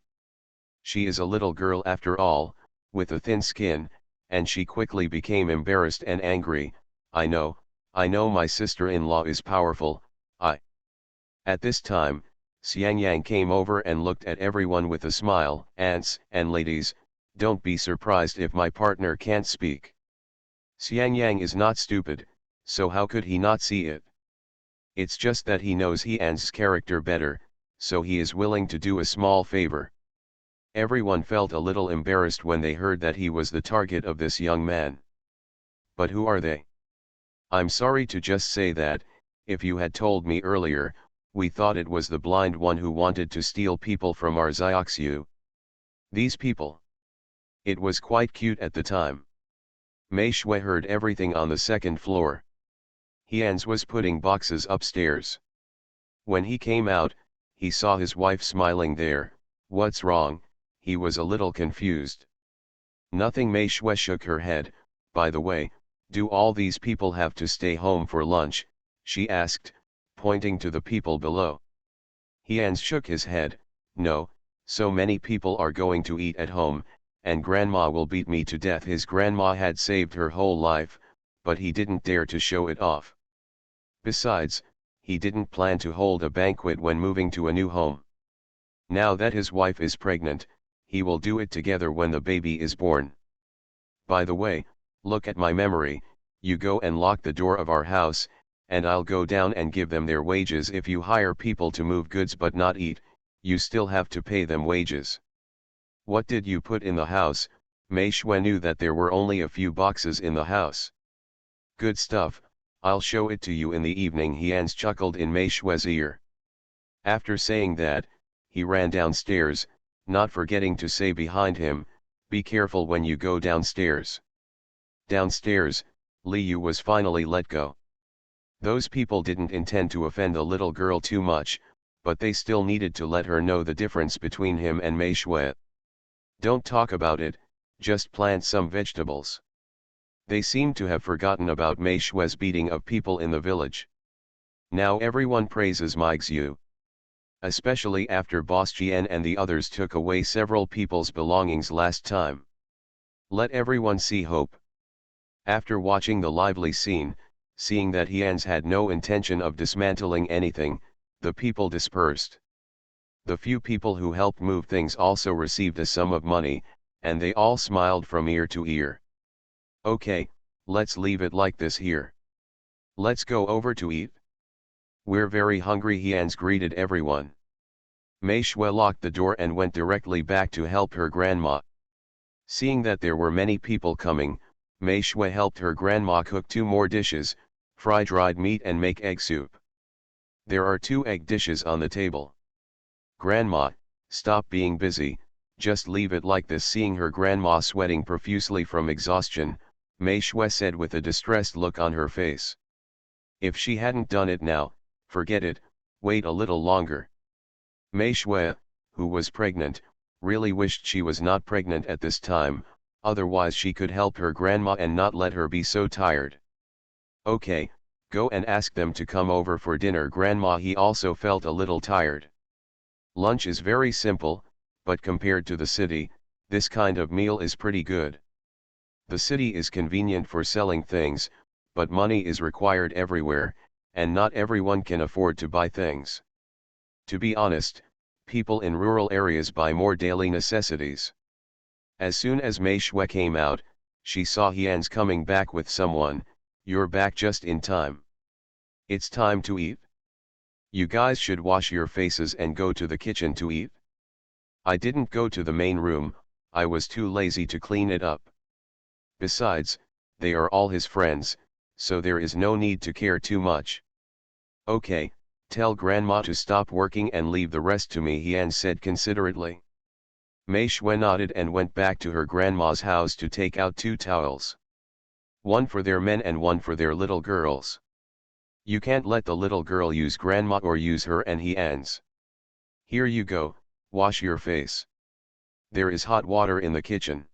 She is a little girl after all, with a thin skin, and she quickly became embarrassed and angry. I know my sister-in-law is powerful, At this time, Xiang Yang came over and looked at everyone with a smile. Aunts and ladies, don't be surprised if my partner can't speak. Xiang Yang is not stupid, so how could he not see it? It's just that he knows he An's character better, so he is willing to do a small favor. Everyone felt a little embarrassed when they heard that he was the target of this young man. But who are they? I'm sorry to just say that, if you had told me earlier, we thought it was the blind one who wanted to steal people from our Xiaoxiu. These people. It was quite cute at the time. Mei Shui heard everything on the second floor. Hians was putting boxes upstairs. When he came out, he saw his wife smiling there. What's wrong? He was a little confused. Nothing. Mei Shui shook her head. By the way, do all these people have to stay home for lunch? She asked, pointing to the people below. Hians shook his head. No, so many people are going to eat at home, and grandma will beat me to death. His grandma had saved her whole life, but he didn't dare to show it off. Besides, he didn't plan to hold a banquet when moving to a new home. Now that his wife is pregnant, he will do it together when the baby is born. By the way, look at my memory, you go and lock the door of our house, and I'll go down and give them their wages. If you hire people to move goods but not eat, you still have to pay them wages. What did you put in the house? Mei Shui knew that there were only a few boxes in the house. Good stuff, I'll show it to you in the evening. Hans chuckled in Mei Shui's ear. After saying that, he ran downstairs, not forgetting to say behind him, be careful when you go downstairs. Downstairs, Li Yu was finally let go. Those people didn't intend to offend the little girl too much, but they still needed to let her know the difference between him and Mei Shui. Don't talk about it, just plant some vegetables. They seemed to have forgotten about Mei Shui's beating of people in the village. Now everyone praises Meixiu. Especially after Boss Jian and the others took away several people's belongings last time. Let everyone see hope. After watching the lively scene, seeing that Hans had no intention of dismantling anything, the people dispersed. The few people who helped move things also received a sum of money, and they all smiled from ear to ear. Okay, let's leave it like this here. Let's go over to eat. We're very hungry. Hans greeted everyone. Mei Shui locked the door and went directly back to help her grandma. Seeing that there were many people coming, Mei Shui helped her grandma cook 2 more dishes, fry dried meat and make egg soup. There are 2 egg dishes on the table. Grandma, stop being busy, just leave it like this. Seeing her grandma sweating profusely from exhaustion, Mei Shui said with a distressed look on her face. If she hadn't done it now, forget it, wait a little longer. Mei Shui, who was pregnant, really wished she was not pregnant at this time, otherwise she could help her grandma and not let her be so tired. Okay, go and ask them to come over for dinner. Grandma, he also felt a little tired. Lunch is very simple, but compared to the city, this kind of meal is pretty good. The city is convenient for selling things, but money is required everywhere, and not everyone can afford to buy things. To be honest, people in rural areas buy more daily necessities. As soon as Mei Shui came out, she saw Hans coming back with someone. You're back just in time. It's time to eat. You guys should wash your faces and go to the kitchen to eat. I didn't go to the main room, I was too lazy to clean it up. Besides, they are all his friends, so there is no need to care too much. Okay, tell grandma to stop working and leave the rest to me, Hans said considerately. Mei Shui nodded and went back to her grandma's house to take out 2 towels. One for their men and one for their little girls. You can't let the little girl use grandma or use her and Hans. Here you go, wash your face. There is hot water in the kitchen.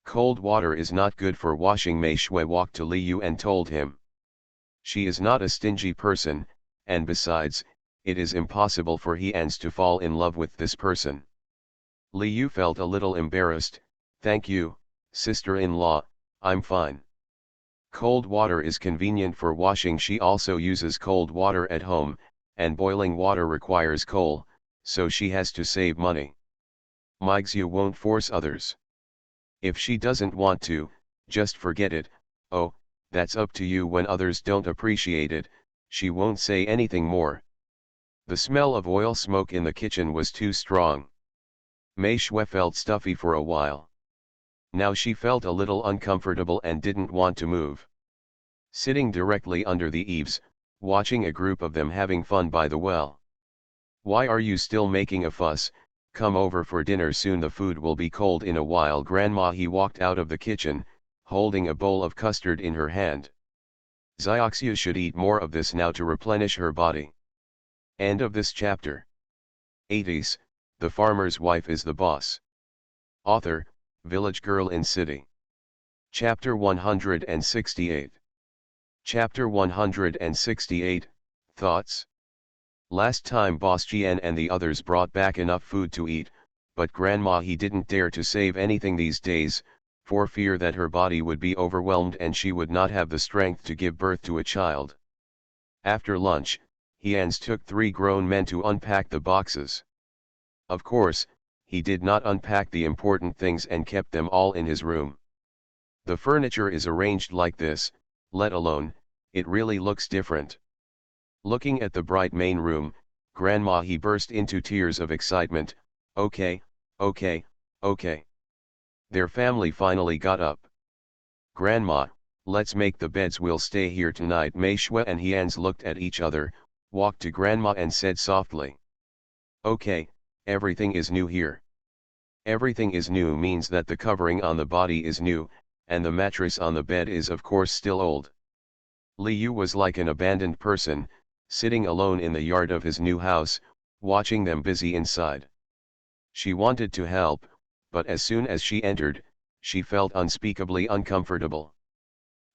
Cold water is not good for washing. Mei Shui walked to Li Yu and told him. She is not a stingy person, and besides, it is impossible for Hans to fall in love with this person. Li Yu felt a little embarrassed. Thank you, sister-in-law, I'm fine. Cold water is convenient for washing. She also uses cold water at home, and boiling water requires coal, so she has to save money. Meixiu won't force others. If she doesn't want to, just forget it. Oh, that's up to you. When others don't appreciate it, she won't say anything more. The smell of oil smoke in the kitchen was too strong. Mei Shui felt stuffy for a while. Now she felt a little uncomfortable and didn't want to move. Sitting directly under the eaves, watching a group of them having fun by the well. Why are you still making a fuss? Come over for dinner soon. The food will be cold in a while. Grandma, he walked out of the kitchen, holding a bowl of custard in her hand. Xiaoxia should eat more of this now to replenish her body. End of this chapter. 80s, The Farmer's Wife is the Boss. Author, Village Girl in City. Chapter 168. Chapter 168, Thoughts? Last time Boss Jian and the others brought back enough food to eat, but Grandma he didn't dare to save anything these days, for fear that her body would be overwhelmed and she would not have the strength to give birth to a child. After lunch, Hans took 3 grown men to unpack the boxes. Of course, he did not unpack the important things and kept them all in his room. The furniture is arranged like this, let alone, it really looks different. Looking at the bright main room, Grandma he burst into tears of excitement. Okay, okay, okay. Their family finally got up. Grandma, let's make the beds, we'll stay here tonight. Meishwa and Hans looked at each other, walked to Grandma and said softly. Okay, everything is new here. Everything is new means that the covering on the body is new, and the mattress on the bed is of course still old. Liu was like an abandoned person, sitting alone in the yard of his new house, watching them busy inside. She wanted to help, but as soon as she entered, she felt unspeakably uncomfortable.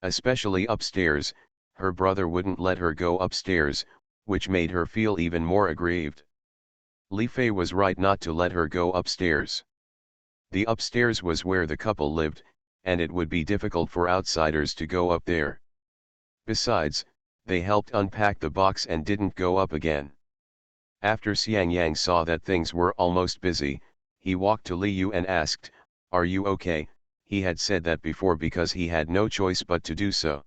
Especially upstairs, her brother wouldn't let her go upstairs, which made her feel even more aggrieved. Li Fei was right not to let her go upstairs. The upstairs was where the couple lived, and it would be difficult for outsiders to go up there. Besides, they helped unpack the box and didn't go up again. After Xiang Yang saw that things were almost busy, he walked to Liu and asked, "Are you okay?" He had said that before because he had no choice but to do so.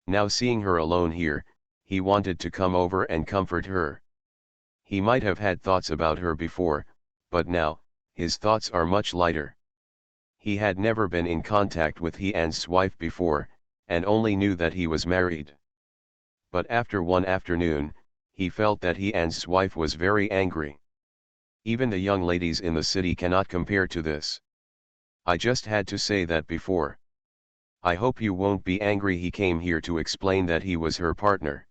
Now seeing her alone here, he wanted to come over and comfort her. He might have had thoughts about her before, but now, his thoughts are much lighter. He had never been in contact with Han's wife before, and only knew that he was married. But after one afternoon, he felt that Han's wife was very angry. Even the young ladies in the city cannot compare to this. I just had to say that before. I hope you won't be angry. He came here to explain that he was her partner.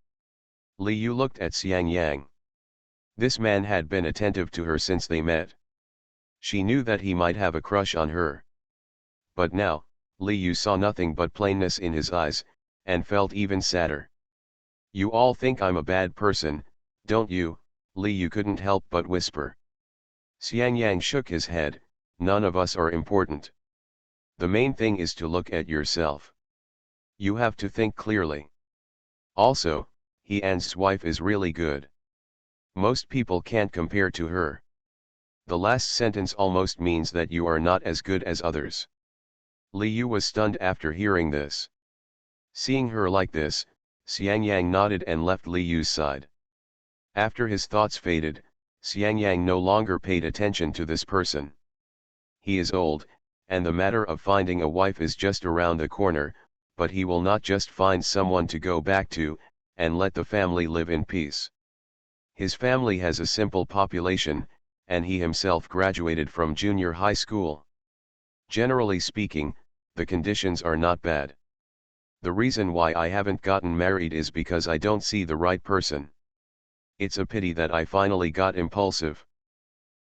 Liu looked at Xiang Yang. This man had been attentive to her since they met. She knew that he might have a crush on her. But now, Liu saw nothing but plainness in his eyes, and felt even sadder. You all think I'm a bad person, don't you? Liu couldn't help but whisper. Xiang Yang shook his head. None of us are important. The main thing is to look at yourself. You have to think clearly. Also, Han's wife is really good. Most people can't compare to her. The last sentence almost means that you are not as good as others. Liu was stunned after hearing this. Seeing her like this, Xiang Yang nodded and left Liu's side. After his thoughts faded, Xiang Yang no longer paid attention to this person. He is old, and the matter of finding a wife is just around the corner, but he will not just find someone to go back to, and let the family live in peace. His family has a simple population, and he himself graduated from junior high school. Generally speaking, the conditions are not bad. The reason why I haven't gotten married is because I don't see the right person. It's a pity that I finally got impulsive.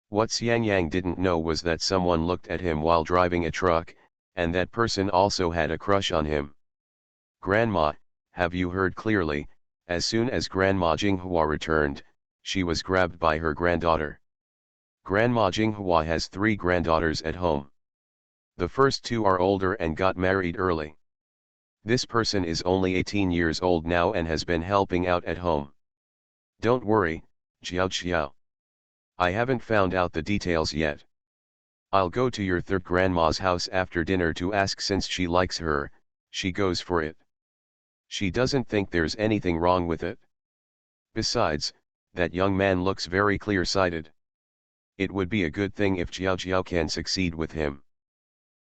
What Xiang Yang didn't know was that someone looked at him while driving a truck, and that person also had a crush on him. Grandma, have you heard clearly? As soon as Grandma Jinghua returned, she was grabbed by her granddaughter. Grandma Jinghua has 3 granddaughters at home. The first 2 are older and got married early. This person is only 18 years old now and has been helping out at home. Don't worry, Jiao Xiao. I haven't found out the details yet. I'll go to your third grandma's house after dinner to ask. Since she likes her, she goes for it. She doesn't think there's anything wrong with it. Besides, that young man looks very clear-sighted. It would be a good thing if Jiao Jiao can succeed with him.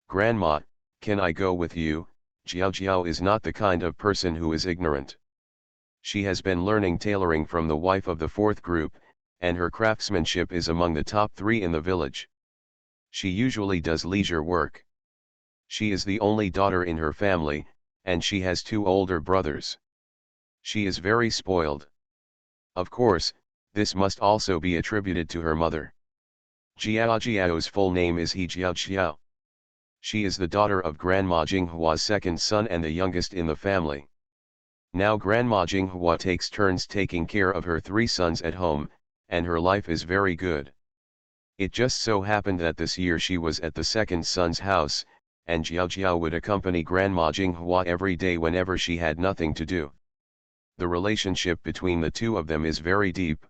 Grandma, can I go with you? Jiao Jiao is not the kind of person who is ignorant. She has been learning tailoring from the wife of the 4th group, and her craftsmanship is among the top 3 in the village. She usually does leisure work. She is the only daughter in her family, and she has 2 older brothers. She is very spoiled. Of course, this must also be attributed to her mother. Jiao Jiao's full name is He Jiao Xiao. She is the daughter of Grandma Jinghua's second son and the youngest in the family. Now Grandma Jinghua takes turns taking care of her 3 sons at home, and her life is very good. It just so happened that this year she was at the second son's house, and Jiao Jiao would accompany Grandma Jinghua every day whenever she had nothing to do. The relationship between the two of them is very deep.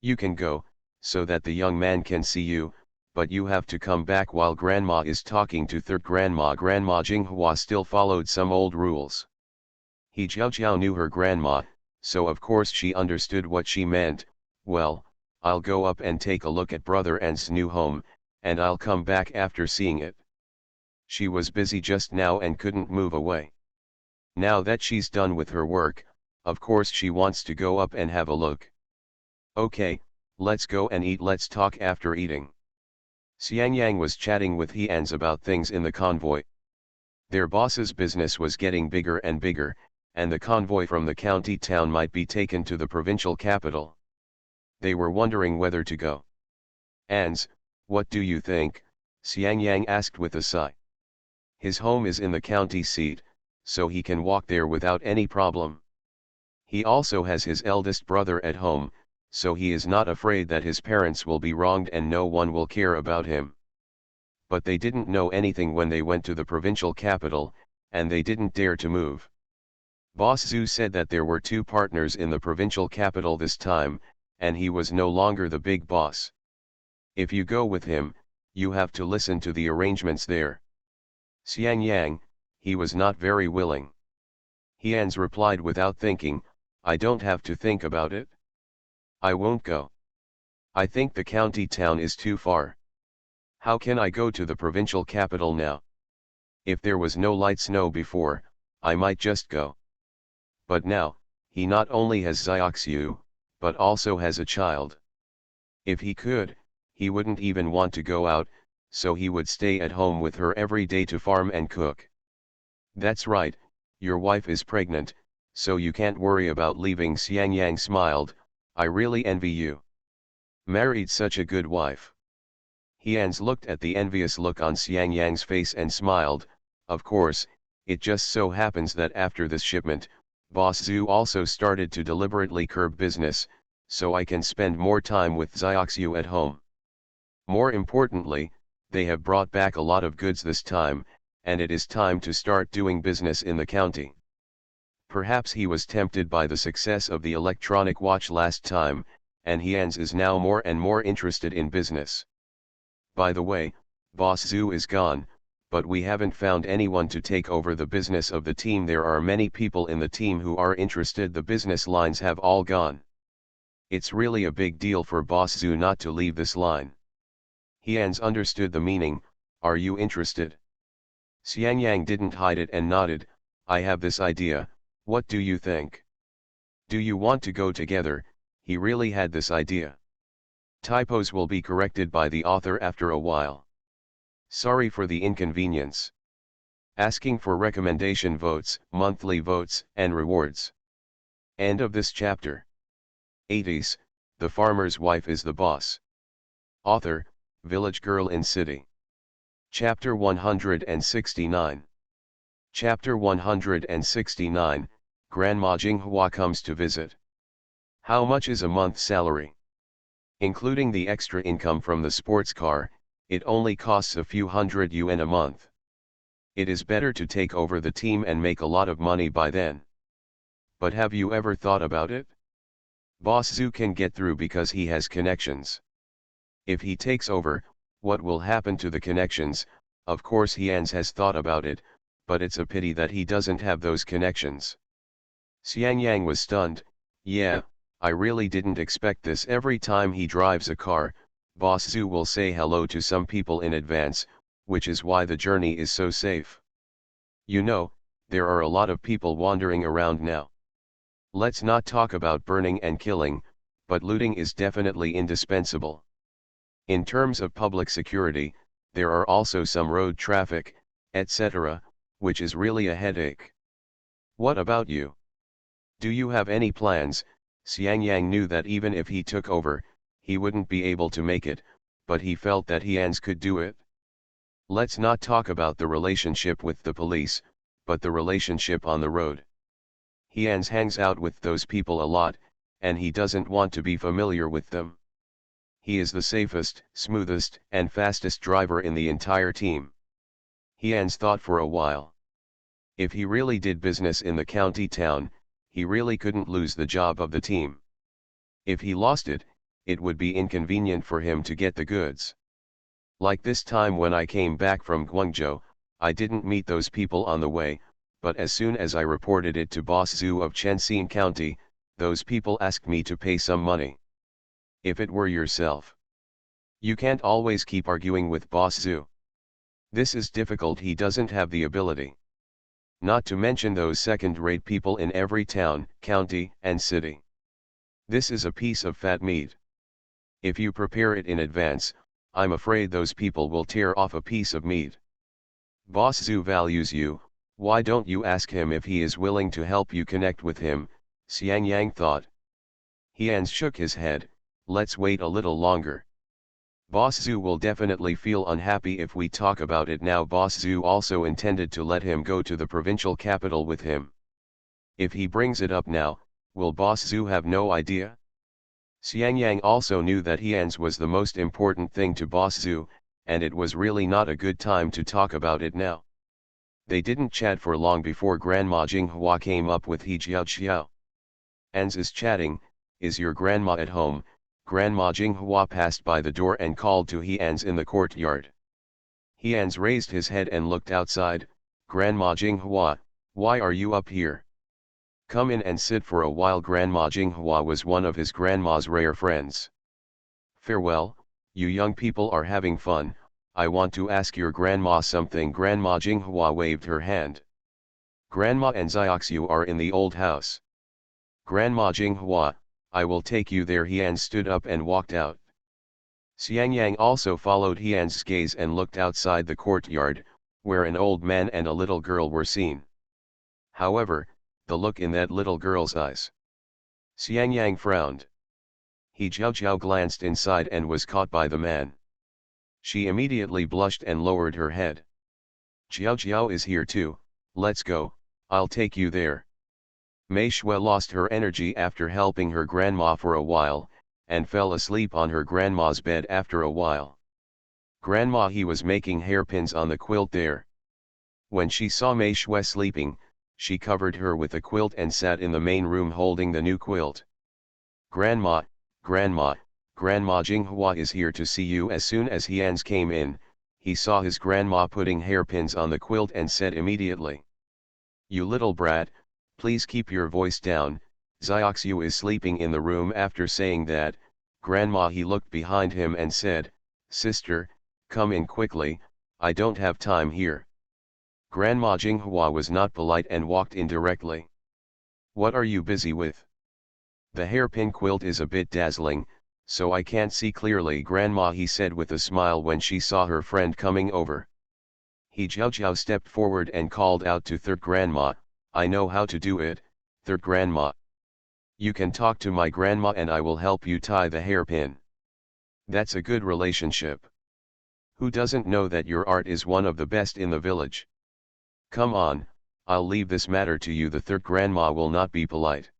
You can go, so that the young man can see you, but you have to come back while Grandma is talking to third grandma. Grandma Jinghua still followed some old rules. He Jiao Jiao knew her grandma, so of course she understood what she meant. Well, I'll go up and take a look at Brother An's new home, and I'll come back after seeing it. She was busy just now and couldn't move away. Now that she's done with her work, of course she wants to go up and have a look. Okay, let's go and eat. Let's talk after eating. Xiangyang was chatting with Heans about things in the convoy. Their boss's business was getting bigger and bigger, and the convoy from the county town might be taken to the provincial capital. They were wondering whether to go. Ans, what do you think? Xiangyang asked with a sigh. His home is in the county seat, so he can walk there without any problem. He also has his eldest brother at home, so he is not afraid that his parents will be wronged and no one will care about him. But they didn't know anything when they went to the provincial capital, and they didn't dare to move. Boss Zhu said that there were two partners in the provincial capital this time, and he was no longer the big boss. If you go with him, you have to listen to the arrangements there. Xiangyang, he was not very willing. Heans replied without thinking, I don't have to think about it. I won't go. I think the county town is too far. How can I go to the provincial capital now? If there was no light snow before, I might just go. But now, he not only has Xiaoxiu, but also has a child. If he could, he wouldn't even want to go out, so he would stay at home with her every day to farm and cook. That's right, your wife is pregnant, so you can't worry about leaving. Xiangyang smiled, I really envy you. Married such a good wife. Heans looked at the envious look on Xiangyang's face and smiled. Of course, it just so happens that after this shipment, Boss Zhu also started to deliberately curb business, so I can spend more time with Xiaoxiu at home. More importantly, they have brought back a lot of goods this time, and it is time to start doing business in the county. Perhaps he was tempted by the success of the electronic watch last time, and Heans is now more and more interested in business. By the way, Boss Zhu is gone, but we haven't found anyone to take over the business of the team. There are many people in the team who are interested. The business lines have all gone. It's really a big deal for Boss Zhu not to leave this line. Heans understood the meaning, are you interested? Xiangyang didn't hide it and nodded, I have this idea, what do you think? Do you want to go together? He really had this idea. Typos will be corrected by the author after a while. Sorry for the inconvenience. Asking for recommendation votes, monthly votes, and rewards. End of this chapter. 80s, the farmer's wife is the boss. Author, Village Girl in City. Chapter 169. Chapter 169, Grandma Jinghua comes to visit. How much is a month's salary? Including the extra income from the sports car, it only costs a few $100 a month. It is better to take over the team and make a lot of money by then. But have you ever thought about it? Boss Zhu can get through because he has connections. If he takes over, what will happen to the connections? Of course Heans has thought about it, but it's a pity that he doesn't have those connections. Xiangyang was stunned, yeah, I really didn't expect this. Every time he drives a car, Boss Zhu will say hello to some people in advance, which is why the journey is so safe. You know, there are a lot of people wandering around now. Let's not talk about burning and killing, but looting is definitely indispensable. In terms of public security, there are also some road traffic, etc., which is really a headache. What about you? Do you have any plans? Xiangyang knew that even if he took over, he wouldn't be able to make it, but he felt that Heans could do it. Let's not talk about the relationship with the police, but the relationship on the road. Heans hangs out with those people a lot, and he doesn't want to be familiar with them. He is the safest, smoothest, and fastest driver in the entire team. Hians thought for a while. If he really did business in the county town, he really couldn't lose the job of the team. If he lost it, it would be inconvenient for him to get the goods. Like this time when I came back from Guangzhou, I didn't meet those people on the way, but as soon as I reported it to Boss Zhu of Chenxin County, those people asked me to pay some money. If it were yourself. You can't always keep arguing with Boss Zhu. This is difficult, he doesn't have the ability. Not to mention those second-rate people in every town, county, and city. This is a piece of fat meat. If you prepare it in advance, I'm afraid those people will tear off a piece of meat. Boss Zhu values you, why don't you ask him if he is willing to help you connect with him, Xiang Yang thought. Hians shook his head, let's wait a little longer. Boss Zhu will definitely feel unhappy if we talk about it now. Boss Zhu also intended to let him go to the provincial capital with him. If he brings it up now, will Boss Zhu have no idea? Xiang Yang also knew that Hians was the most important thing to Boss Zhu, and it was really not a good time to talk about it now. They didn't chat for long before Grandma Jinghua came up with He Jiao Xiao. Ans is chatting, is your grandma at home? Grandma Jinghua passed by the door and called to Hians in the courtyard. Hians raised his head and looked outside. Grandma Jinghua, why are you up here? Come in and sit for a while. Grandma Jinghua was one of his grandma's rare friends. Farewell, you young people are having fun, I want to ask your grandma something. Grandma Jinghua waved her hand. Grandma and Xiaoxiu are in the old house. Grandma Jinghua, I will take you there. Hians stood up and walked out. Xiang Yang also followed Hian's gaze and looked outside the courtyard, where an old man and a little girl were seen. However, the look in that little girl's eyes. Xiang Yang frowned. He Jiao glanced inside and was caught by the man. She immediately blushed and lowered her head. Jiao is here too, let's go, I'll take you there. Mei Shui lost her energy after helping her grandma for a while, and fell asleep on her grandma's bed after a while. Grandma, he was making hairpins on the quilt there. When she saw Mei Shui sleeping, she covered her with a quilt and sat in the main room holding the new quilt. Grandma, Grandma Jinghua is here to see you. As soon as Hians came in, he saw his grandma putting hairpins on the quilt and said immediately. You little brat, please keep your voice down, Xiaoxiu is sleeping in the room. After saying that, Grandma, he looked behind him and said, Sister, come in quickly, I don't have time here. Grandma Jinghua was not polite and walked in directly. What are you busy with? The hairpin quilt is a bit dazzling, so I can't see clearly. Grandma, he said with a smile when she saw her friend coming over. He Jiao stepped forward and called out to third grandma, I know how to do it, third grandma. You can talk to my grandma and I will help you tie the hairpin. That's a good relationship. Who doesn't know that your art is one of the best in the village? Come on, I'll leave this matter to you. The third grandma will not be polite.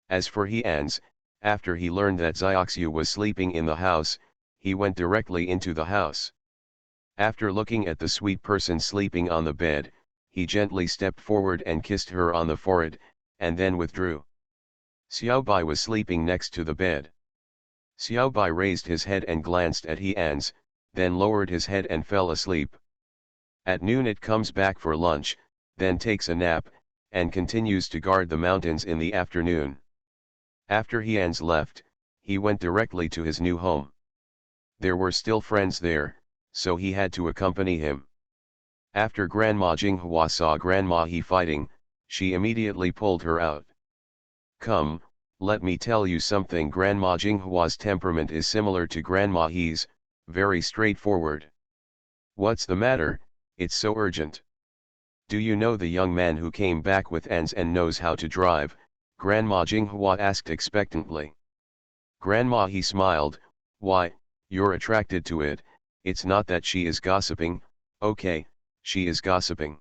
As for Hians, after he learned that Xiaoxiu was sleeping in the house, he went directly into the house. After looking at the sweet person sleeping on the bed, he gently stepped forward and kissed her on the forehead, and then withdrew. Xiaobai was sleeping next to the bed. Xiaobai raised his head and glanced at Hians, then lowered his head and fell asleep. At noon it comes back for lunch, then takes a nap, and continues to guard the mountains in the afternoon. After Hians left, he went directly to his new home. There were still friends there, so he had to accompany him. After Grandma Jinghua saw Grandma He fighting, she immediately pulled her out. Come, let me tell you something. Grandma Jinghua's temperament is similar to Grandma He's, very straightforward. What's the matter, it's so urgent? Do you know the young man who came back with Ans and knows how to drive? Grandma Jinghua asked expectantly. Grandma He smiled, why, you're attracted to it, it's not that she is gossiping, okay, she is gossiping.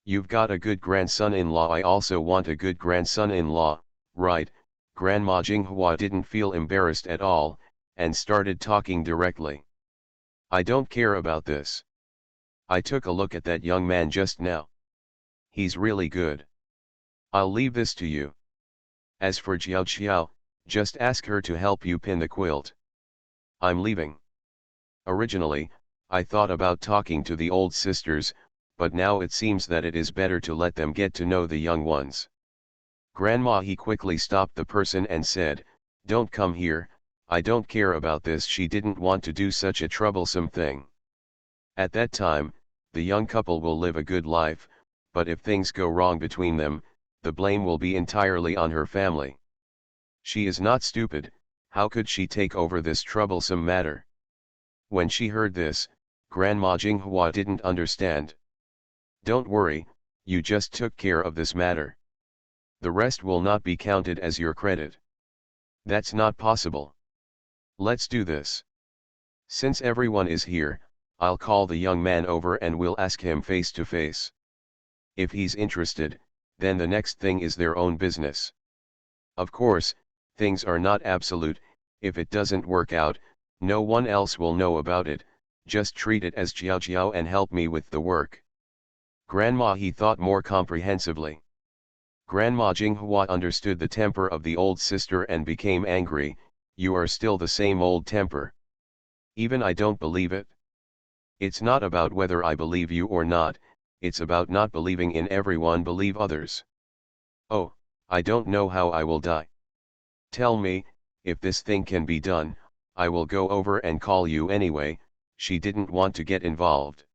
You've got a good grandson-in-law, I also want a good grandson-in-law, right? Grandma Jinghua didn't feel embarrassed at all, and started talking directly. I don't care about this. I took a look at that young man just now. He's really good. I'll leave this to you. As for Jiao Xiao, just ask her to help you pin the quilt. I'm leaving. Originally, I thought about talking to the old sisters, but now it seems that it is better to let them get to know the young ones. Grandma, he quickly stopped the person and said, "Don't come here, I don't care about this." She didn't want to do such a troublesome thing. At that time, the young couple will live a good life, but if things go wrong between them, the blame will be entirely on her family. She is not stupid, how could she take over this troublesome matter? When she heard this, Grandma Jinghua didn't understand. Don't worry, you just took care of this matter. The rest will not be counted as your credit. That's not possible. Let's do this. Since everyone is here, I'll call the young man over and we'll ask him face to face. If he's interested, then the next thing is their own business. Of course, things are not absolute. If it doesn't work out, no one else will know about it. Just treat it as Jiao Jiao and help me with the work. Grandma, he thought more comprehensively. Grandma Jinghua understood the temper of the old sister and became angry. You are still the same old temper. Even I don't believe it. It's not about whether I believe you or not, it's about not believing in everyone, believe others. Oh, I don't know how I will die. Tell me, if this thing can be done, I will go over and call you anyway. She didn't want to get involved.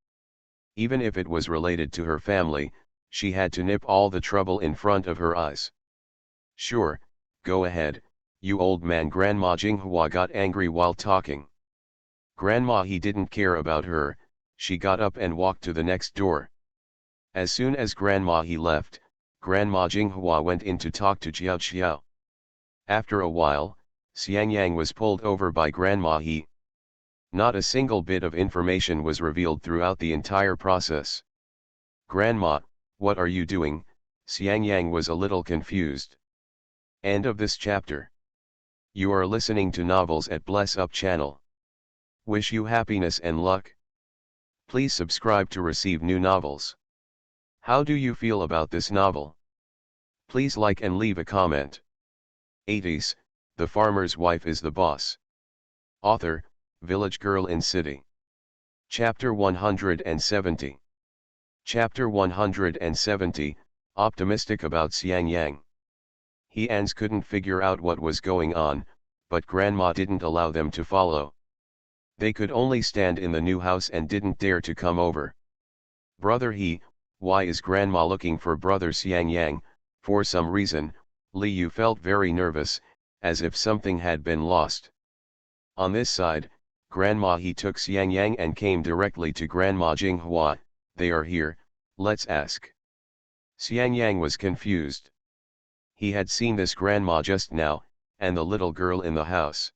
Even if it was related to her family, she had to nip all the trouble in front of her eyes. Sure, go ahead, you old man. Grandma Jinghua got angry while talking. Grandma, he didn't care about her. She got up and walked to the next door. As soon as Grandma he left, Grandma Jinghua went in to talk to Jiao Xiao. After a while, Xiangyang was pulled over by Grandma he. Not a single bit of information was revealed throughout the entire process. Grandma, what are you doing? Xiangyang was a little confused. End of this chapter. You are listening to novels at Bless Up channel. Wish you happiness and luck. Please subscribe to receive new novels. How do you feel about this novel? Please like and leave a comment. 80s, The Farmer's Wife is the Boss. Author, Village Girl in City. Chapter 170. Chapter 170, Optimistic about Xiangyang. He and couldn't figure out what was going on, but Grandma didn't allow them to follow. They could only stand in the new house and didn't dare to come over. Brother he, why is Grandma looking for Brother Xiangyang? For some reason, Li Yu felt very nervous, as if something had been lost. On this side, Grandma he took Xiangyang and came directly to Grandma Jinghua. They are here, let's ask. Xiangyang was confused. He had seen this grandma just now, and the little girl in the house.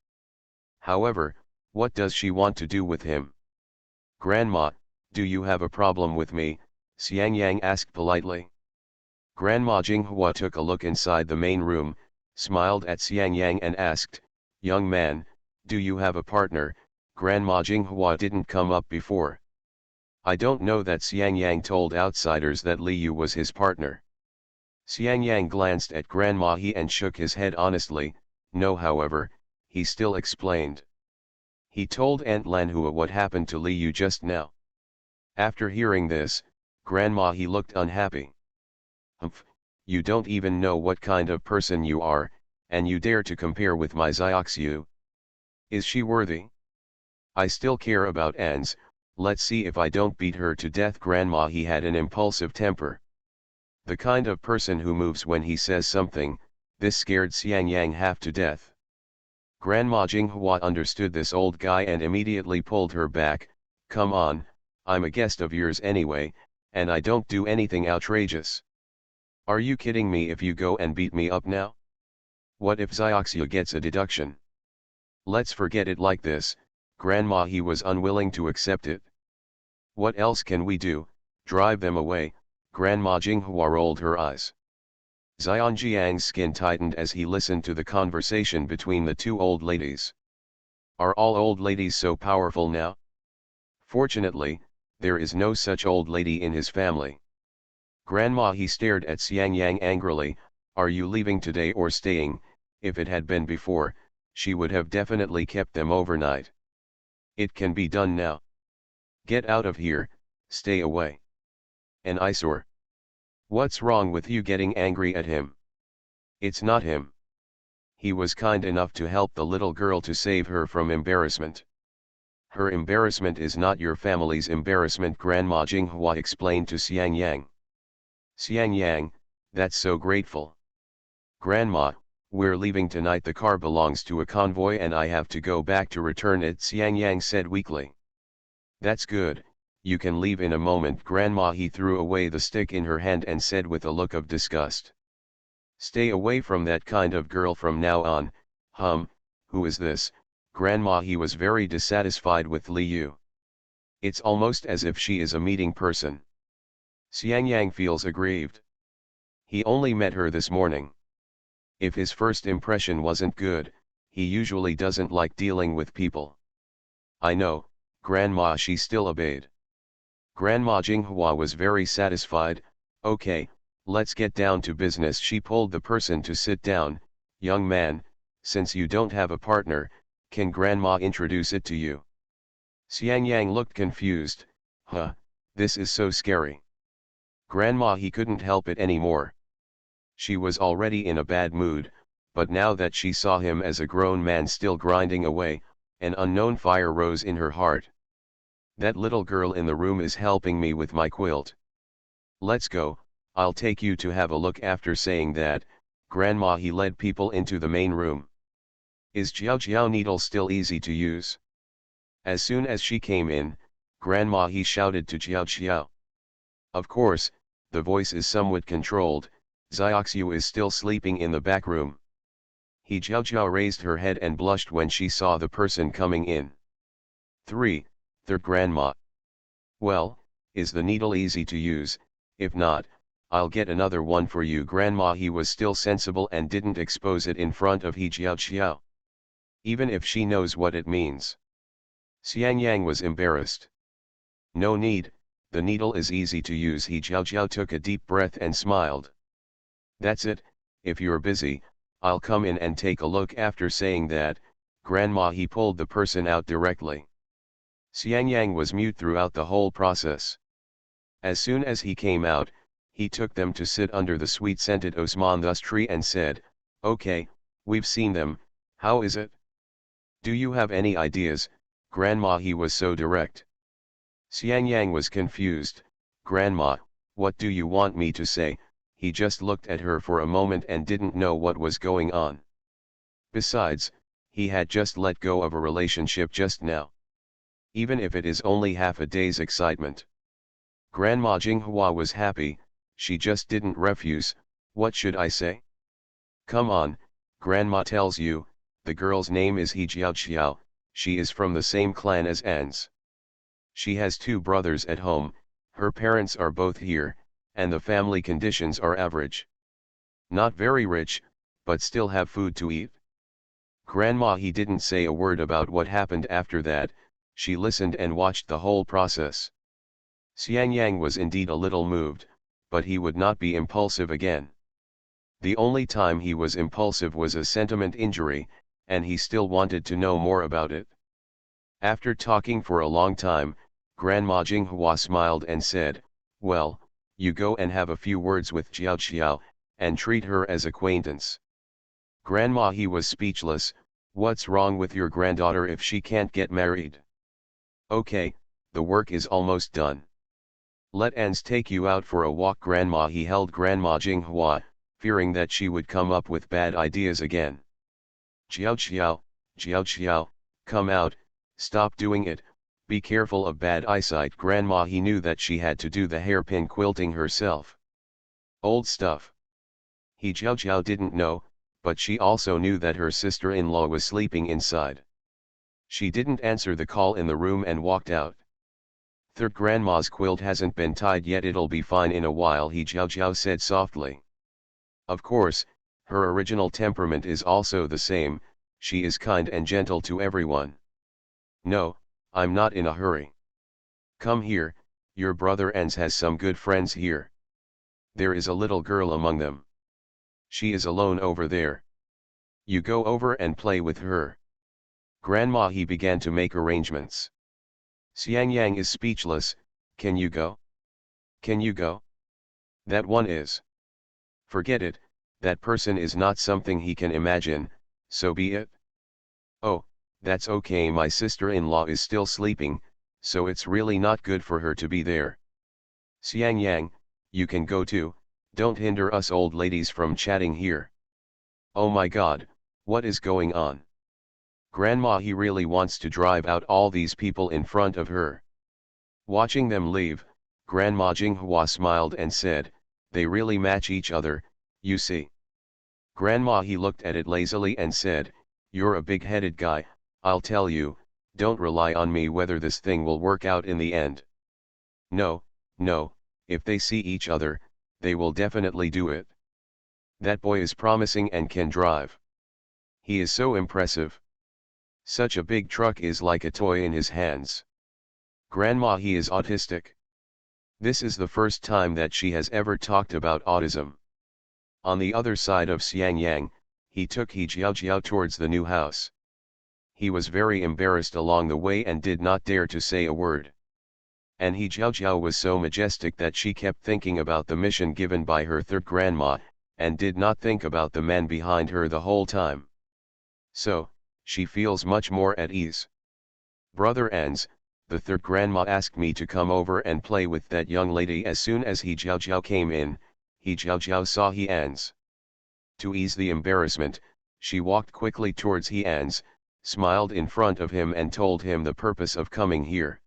However, what does she want to do with him? Grandma, do you have a problem with me? Xiangyang asked politely. Grandma Jinghua took a look inside the main room, smiled at Xiangyang and asked, young man, do you have a partner? Grandma Jinghua didn't come up before. I don't know that Xiangyang told outsiders that Li Yu was his partner. Xiangyang glanced at Grandma he and shook his head honestly. No, however, he still explained. He told Aunt Lanhua what happened to Li Yu just now. After hearing this, Grandma he looked unhappy. Humph, you don't even know what kind of person you are, and you dare to compare with my Xiaoxiu. Is she worthy? I still care about Anne's, let's see if I don't beat her to death. Grandma he had an impulsive temper. The kind of person who moves when he says something. This scared Xiangyang half to death. Grandma Jinghua understood this old guy and immediately pulled her back. Come on, I'm a guest of yours anyway, and I don't do anything outrageous. Are you kidding me if you go and beat me up now? What if Xiaoxia gets a deduction? Let's forget it like this. Grandma he was unwilling to accept it. What else can we do? Drive them away. Grandma Jinghua rolled her eyes. Xianjiang's skin tightened as he listened to the conversation between the two old ladies. Are all old ladies so powerful now? Fortunately, there is no such old lady in his family. Grandma, he stared at Xiang Yang angrily. Are you leaving today or staying? If it had been before, she would have definitely kept them overnight. It can be done now. Get out of here, stay away. An eyesore. What's wrong with you getting angry at him? It's not him. He was kind enough to help the little girl to save her from embarrassment. Her embarrassment is not your family's embarrassment, Grandma Jinghua explained to Xiang Yang. Xiang Yang, that's so grateful. Grandma, we're leaving tonight. The car belongs to a convoy and I have to go back to return it, Xiang Yang said weakly. That's good, you can leave in a moment, Grandma. He threw away the stick in her hand and said with a look of disgust. Stay away from that kind of girl from now on. Who is this, Grandma? He was very dissatisfied with Li Yu. It's almost as if she is a meeting person. Xiang Yang feels aggrieved. He only met her this morning. If his first impression wasn't good, he usually doesn't like dealing with people. I know, Grandma, she still obeyed. Grandma Jinghua was very satisfied. Okay, let's get down to business. She pulled the person to sit down. Young man, since you don't have a partner, can Grandma introduce it to you? Xiang Yang looked confused. This is so scary. Grandma, he couldn't help it anymore. She was already in a bad mood, but now that she saw him as a grown man still grinding away, an unknown fire rose in her heart. That little girl in the room is helping me with my quilt. Let's go, I'll take you to have a look. After saying that, Grandma, he led people into the main room. Is Jiao Jiao needle still easy to use? As soon as she came in, Grandma, he shouted to Jiao Jiao. Of course, the voice is somewhat controlled. Xiaoxiu is still sleeping in the back room. Jiao Jiao raised her head and blushed when she saw the person coming in. 3. Third Grandma. Well, is the needle easy to use? If not, I'll get another one for you, Grandma. He was still sensible and didn't expose it in front of Jiao Jiao. Even if she knows what it means. Xiang Yang was embarrassed. No need, the needle is easy to use. Jiao Jiao took a deep breath and smiled. That's it, if you're busy, I'll come in and take a look. After saying that, Grandma, he pulled the person out directly. Xiang Yang was mute throughout the whole process. As soon as he came out, he took them to sit under the sweet-scented osmanthus tree and said, Okay, we've seen them, how is it? Do you have any ideas, Grandma? He was so direct. Xiang Yang was confused. Grandma, what do you want me to say? He just looked at her for a moment and didn't know what was going on. Besides, he had just let go of a relationship just now. Even if it is only half a day's excitement. Grandma Jinghua was happy, she just didn't refuse. What should I say? Come on, Grandma tells you, the girl's name is Jiao Jiao, she is from the same clan as An's. She has 2 brothers at home, her parents are both here, and the family conditions are average. Not very rich, but still have food to eat. Grandma, he didn't say a word about what happened after that, she listened and watched the whole process. Xiang Yang was indeed a little moved, but he would not be impulsive again. The only time he was impulsive was a sentiment injury, and he still wanted to know more about it. After talking for a long time, Grandma Jinghua smiled and said, Well, you go and have a few words with Jiao Jiao, and treat her as acquaintance. Grandma, he was speechless. What's wrong with your granddaughter if she can't get married? Okay, the work is almost done. Let Ans take you out for a walk, Grandma. He held Grandma Jinghua, fearing that she would come up with bad ideas again. Jiao Jiao, come out, stop doing it, be careful of bad eyesight. Grandma, he knew that she had to do the hairpin quilting herself. Old stuff. Jiao Jiao didn't know, but she also knew that her sister-in-law was sleeping inside. She didn't answer the call in the room and walked out. Third Grandma's quilt hasn't been tied yet, it'll be fine in a while, Jiao Jiao said softly. Of course, her original temperament is also the same, she is kind and gentle to everyone. No, I'm not in a hurry. Come here, your brother Ens has some good friends here. There is a little girl among them. She is alone over there. You go over and play with her. Grandma, he began to make arrangements. Xiang Yang is speechless. Can you go? Can you go? That one is. Forget it, that person is not something he can imagine, so be it. Oh, that's okay, my sister-in-law is still sleeping, so it's really not good for her to be there. Xiang Yang, you can go too, don't hinder us old ladies from chatting here. Oh my God, what is going on? Grandma, he really wants to drive out all these people in front of her. Watching them leave, Grandma Jinghua smiled and said, they really match each other, you see. Grandma, he looked at it lazily and said, you're a big-headed guy, I'll tell you, don't rely on me whether this thing will work out in the end. No, no, if they see each other, they will definitely do it. That boy is promising and can drive. He is so impressive. Such a big truck is like a toy in his hands. Grandma, he is autistic. This is the first time that she has ever talked about autism. On the other side of Xiang Yang, he took He Jiao towards the new house. He was very embarrassed along the way and did not dare to say a word. And He Jiao was so majestic that she kept thinking about the mission given by her third grandma, and did not think about the man behind her the whole time. So, she feels much more at ease. Brother Ans, the third grandma asked me to come over and play with that young lady. As soon as He Jiao came in, He Jiao saw He Ans. To ease the embarrassment, she walked quickly towards He Ans, smiled in front of him and told him the purpose of coming here.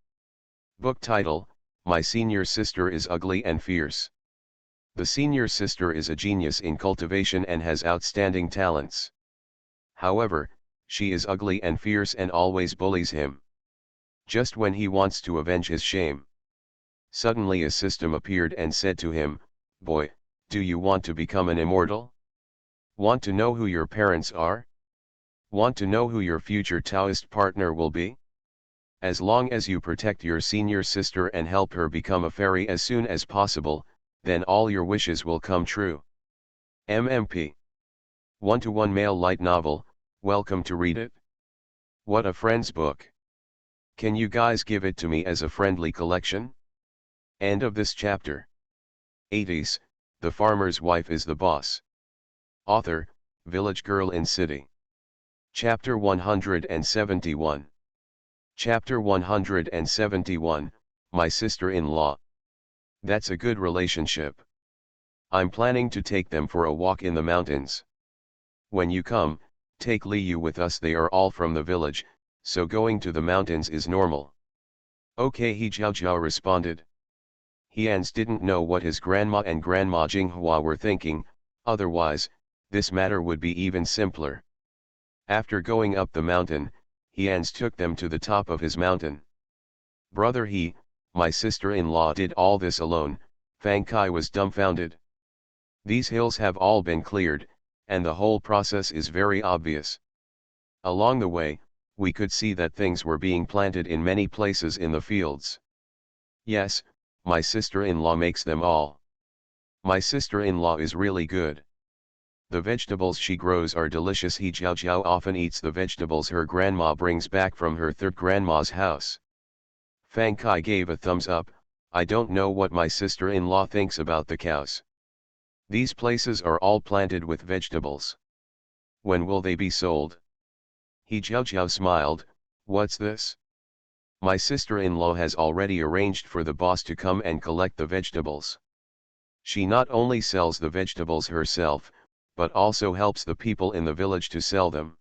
Book title, My Senior Sister is Ugly and Fierce. The senior sister is a genius in cultivation and has outstanding talents. However, she is ugly and fierce and always bullies him. Just when he wants to avenge his shame, suddenly a system appeared and said to him, boy, do you want to become an immortal? Want to know who your parents are? Want to know who your future Taoist partner will be? As long as you protect your senior sister and help her become a fairy as soon as possible, then all your wishes will come true. MMP. 1-to-1 male light novel, welcome to read it. What a friend's book. Can you guys give it to me as a friendly collection? End of this chapter. 80s, The Farmer's Wife is the Boss. Author, Village Girl in City. Chapter 171. Chapter 171, My Sister-in-Law. That's a good relationship. I'm planning to take them for a walk in the mountains. When you come, take Liu with us. They are all from the village, so going to the mountains is normal. Okay, He Jiao responded. He Ans didn't know what his grandma and Grandma Jinghua were thinking, otherwise, this matter would be even simpler. After going up the mountain, He Ans took them to the top of his mountain. Brother He, my sister-in-law did all this alone, Fang Kai was dumbfounded. These hills have all been cleared, and the whole process is very obvious. Along the way, we could see that things were being planted in many places in the fields. Yes, my sister-in-law makes them all. My sister-in-law is really good. The vegetables she grows are delicious. He Jiao often eats the vegetables her grandma brings back from her third grandma's house. Fang Kai gave a thumbs up. I don't know what my sister-in-law thinks about the cows. These places are all planted with vegetables. When will they be sold? He Jiao smiled. What's this? My sister-in-law has already arranged for the boss to come and collect the vegetables. She not only sells the vegetables herself, but also helps the people in the village to sell them.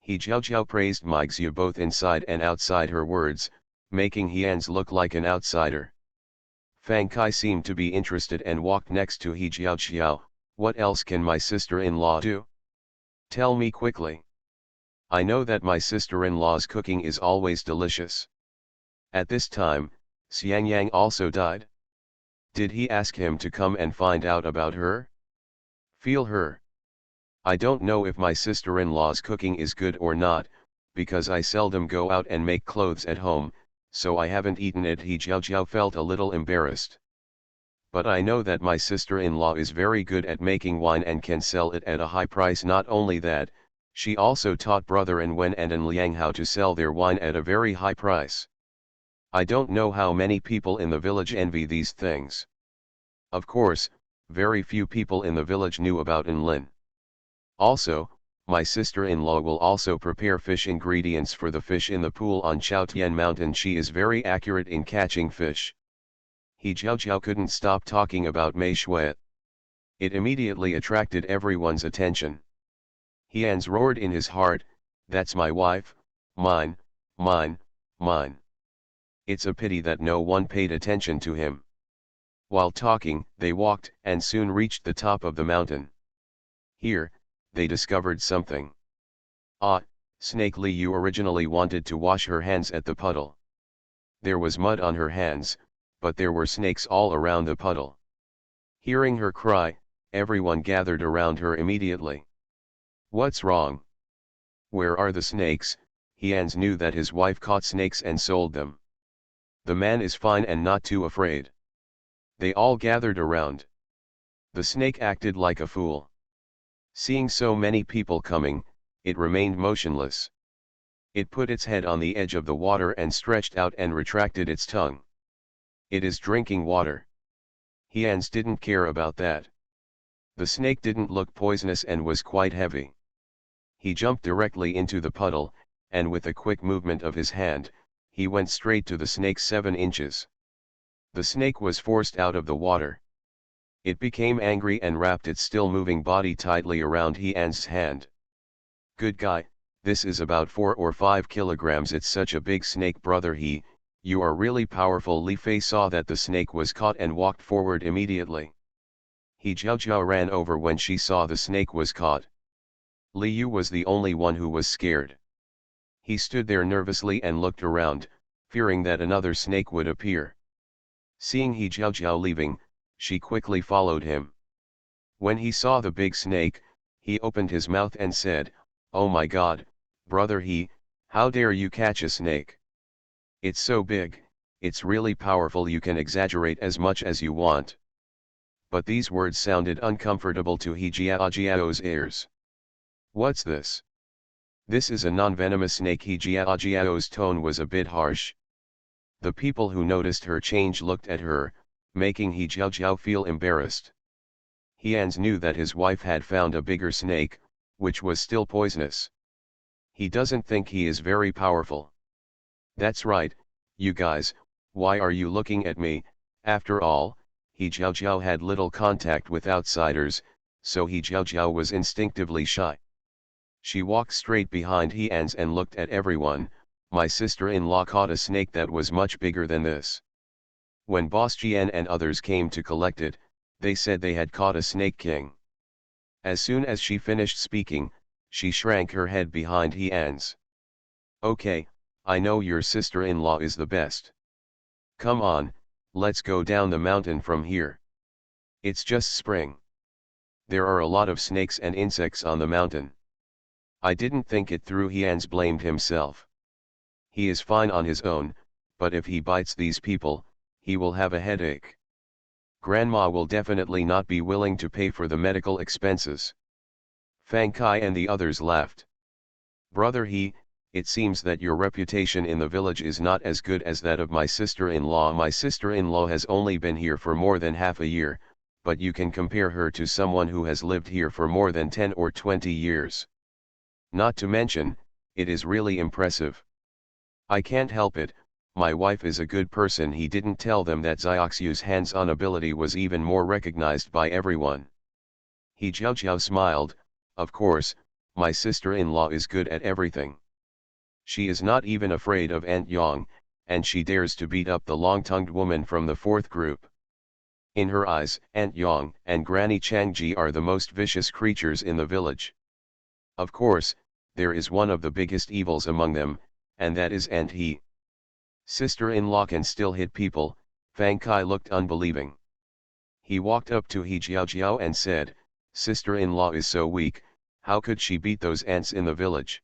He Jiao praised Mixue both inside and outside her words, making He Ans look like an outsider. Fang Kai seemed to be interested and walked next to He Jiao. What else can my sister-in-law do? Tell me quickly. I know that my sister-in-law's cooking is always delicious. At this time, Xiang Yang also died. Did he ask him to come and find out about her? Feel her. I don't know if my sister-in-law's cooking is good or not, because I seldom go out and make clothes at home, so I haven't eaten it. He Jiao Jiao felt a little embarrassed. But I know that my sister-in-law is very good at making wine and can sell it at a high price. Not only that, she also taught brother An Wen and An Liang how to sell their wine at a very high price. I don't know how many people in the village envy these things. Of course, very few people in the village knew about An Lin. Also, my sister-in-law will also prepare fish ingredients for the fish in the pool on Chaotian Mountain. She is very accurate in catching fish. He Jiao Jiao couldn't stop talking about Mei Shui. It immediately attracted everyone's attention. Hians roared in his heart, "That's my wife, mine, mine, mine." It's a pity that no one paid attention to him. While talking, they walked and soon reached the top of the mountain. Here, they discovered something. Ah, Snake Li Yu originally wanted to wash her hands at the puddle. There was mud on her hands, but there were snakes all around the puddle. Hearing her cry, everyone gathered around her immediately. What's wrong? Where are the snakes? Hians knew that his wife caught snakes and sold them. The man is fine and not too afraid. They all gathered around. The snake acted like a fool. Seeing so many people coming, it remained motionless. It put its head on the edge of the water and stretched out and retracted its tongue. It is drinking water. Hians didn't care about that. The snake didn't look poisonous and was quite heavy. He jumped directly into the puddle, and with a quick movement of his hand, he went straight to the snake 7 inches. The snake was forced out of the water. It became angry and wrapped its still moving body tightly around Hian's hand. Good guy, this is about 4 or 5 kilograms. It's such a big snake, brother. You are really powerful. Li Fei saw that the snake was caught and walked forward immediately. He Jiao Jiao ran over when she saw the snake was caught. Li Yu was the only one who was scared. He stood there nervously and looked around, fearing that another snake would appear. Seeing He Jiao Jiao leaving, she quickly followed him. When he saw the big snake, he opened his mouth and said, "Oh my God, brother He, how dare you catch a snake? It's so big, it's really powerful. You can exaggerate as much as you want." But these words sounded uncomfortable to He Jiao Jiao's ears. What's this? This is a non-venomous snake. He Jiao Jiao's tone was a bit harsh. The people who noticed her change looked at her, making He Jiao Jiao feel embarrassed. Hians knew that his wife had found a bigger snake, which was still poisonous. He doesn't think he is very powerful. That's right, you guys, why are you looking at me? After all, He Jiao Jiao had little contact with outsiders, so He Jiao Jiao was instinctively shy. She walked straight behind Hians and looked at everyone. My sister-in-law caught a snake that was much bigger than this. When Boss Jian and others came to collect it, they said they had caught a snake king. As soon as she finished speaking, she shrank her head behind Hians. Okay, I know your sister-in-law is the best. Come on, let's go down the mountain from here. It's just spring. There are a lot of snakes and insects on the mountain. I didn't think it through. Hians blamed himself. He is fine on his own, but if he bites these people, he will have a headache. Grandma will definitely not be willing to pay for the medical expenses. Fang Kai and the others laughed. Brother He, it seems that your reputation in the village is not as good as that of my sister-in-law. My sister-in-law has only been here for more than half a year, but you can compare her to someone who has lived here for more than 10 or 20 years. Not to mention, it is really impressive. I can't help it, my wife is a good person. He didn't tell them that Xiaoxiu's hands-on ability was even more recognized by everyone. He Jiao Jiao smiled, of course, my sister-in-law is good at everything. She is not even afraid of Aunt Yang, and she dares to beat up the long-tongued woman from the 4th group. In her eyes, Aunt Yang and Granny Changji are the most vicious creatures in the village. Of course, there is one of the biggest evils among them, and that is Aunt He. Sister-in-law can still hit people. Fang Kai looked unbelieving. He walked up to He Jiao Jiao and said, sister-in-law is so weak, how could she beat those ants in the village?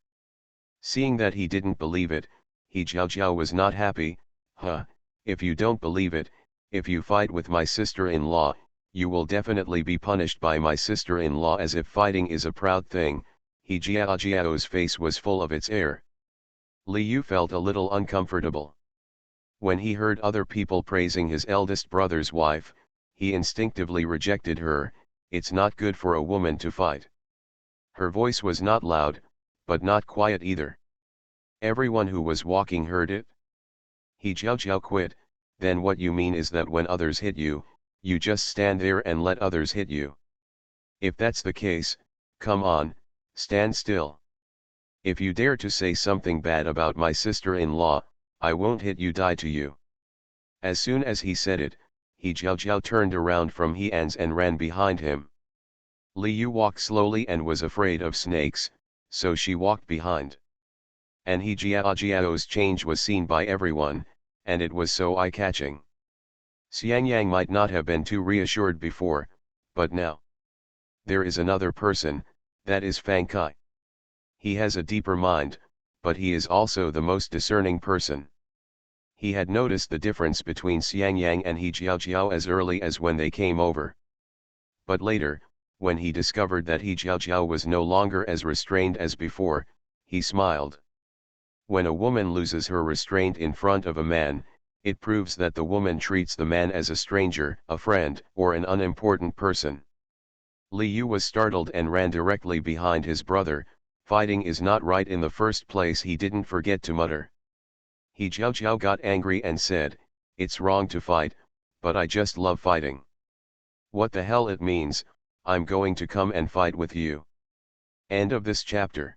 Seeing that he didn't believe it, he Jiao Jiao was not happy. Huh, if you don't believe it, if you fight with my sister-in-law, you will definitely be punished by my sister-in-law, as if fighting is a proud thing. He Jiao Jiao's face was full of its air. Li Yu felt a little uncomfortable. When he heard other people praising his eldest brother's wife, he instinctively rejected her. It's not good for a woman to fight. Her voice was not loud, but not quiet either. Everyone who was walking heard it. He Jiao Jiao quit. Then what you mean is that when others hit you, you just stand there and let others hit you? If that's the case, come on, stand still. If you dare to say something bad about my sister-in-law, I won't hit you, die to you. As soon as he said it, He Jiao Jiao turned around from He-An's and ran behind him. Li Yu walked slowly and was afraid of snakes, so she walked behind. And He Jiao Jiao's change was seen by everyone, and it was so eye-catching. Xiang Yang might not have been too reassured before, but now. There is another person, that is Fang Kai. He has a deeper mind, but he is also the most discerning person. He had noticed the difference between Xiang Yang and He Jiao Jiao as early as when they came over. But later, when he discovered that He Jiao Jiao was no longer as restrained as before, he smiled. When a woman loses her restraint in front of a man, it proves that the woman treats the man as a stranger, a friend, or an unimportant person. Li Yu was startled and ran directly behind his brother. Fighting is not right in the first place, he didn't forget to mutter. He Jiao Jiao got angry and said, it's wrong to fight, but I just love fighting. What the hell it means, I'm going to come and fight with you. End of this chapter.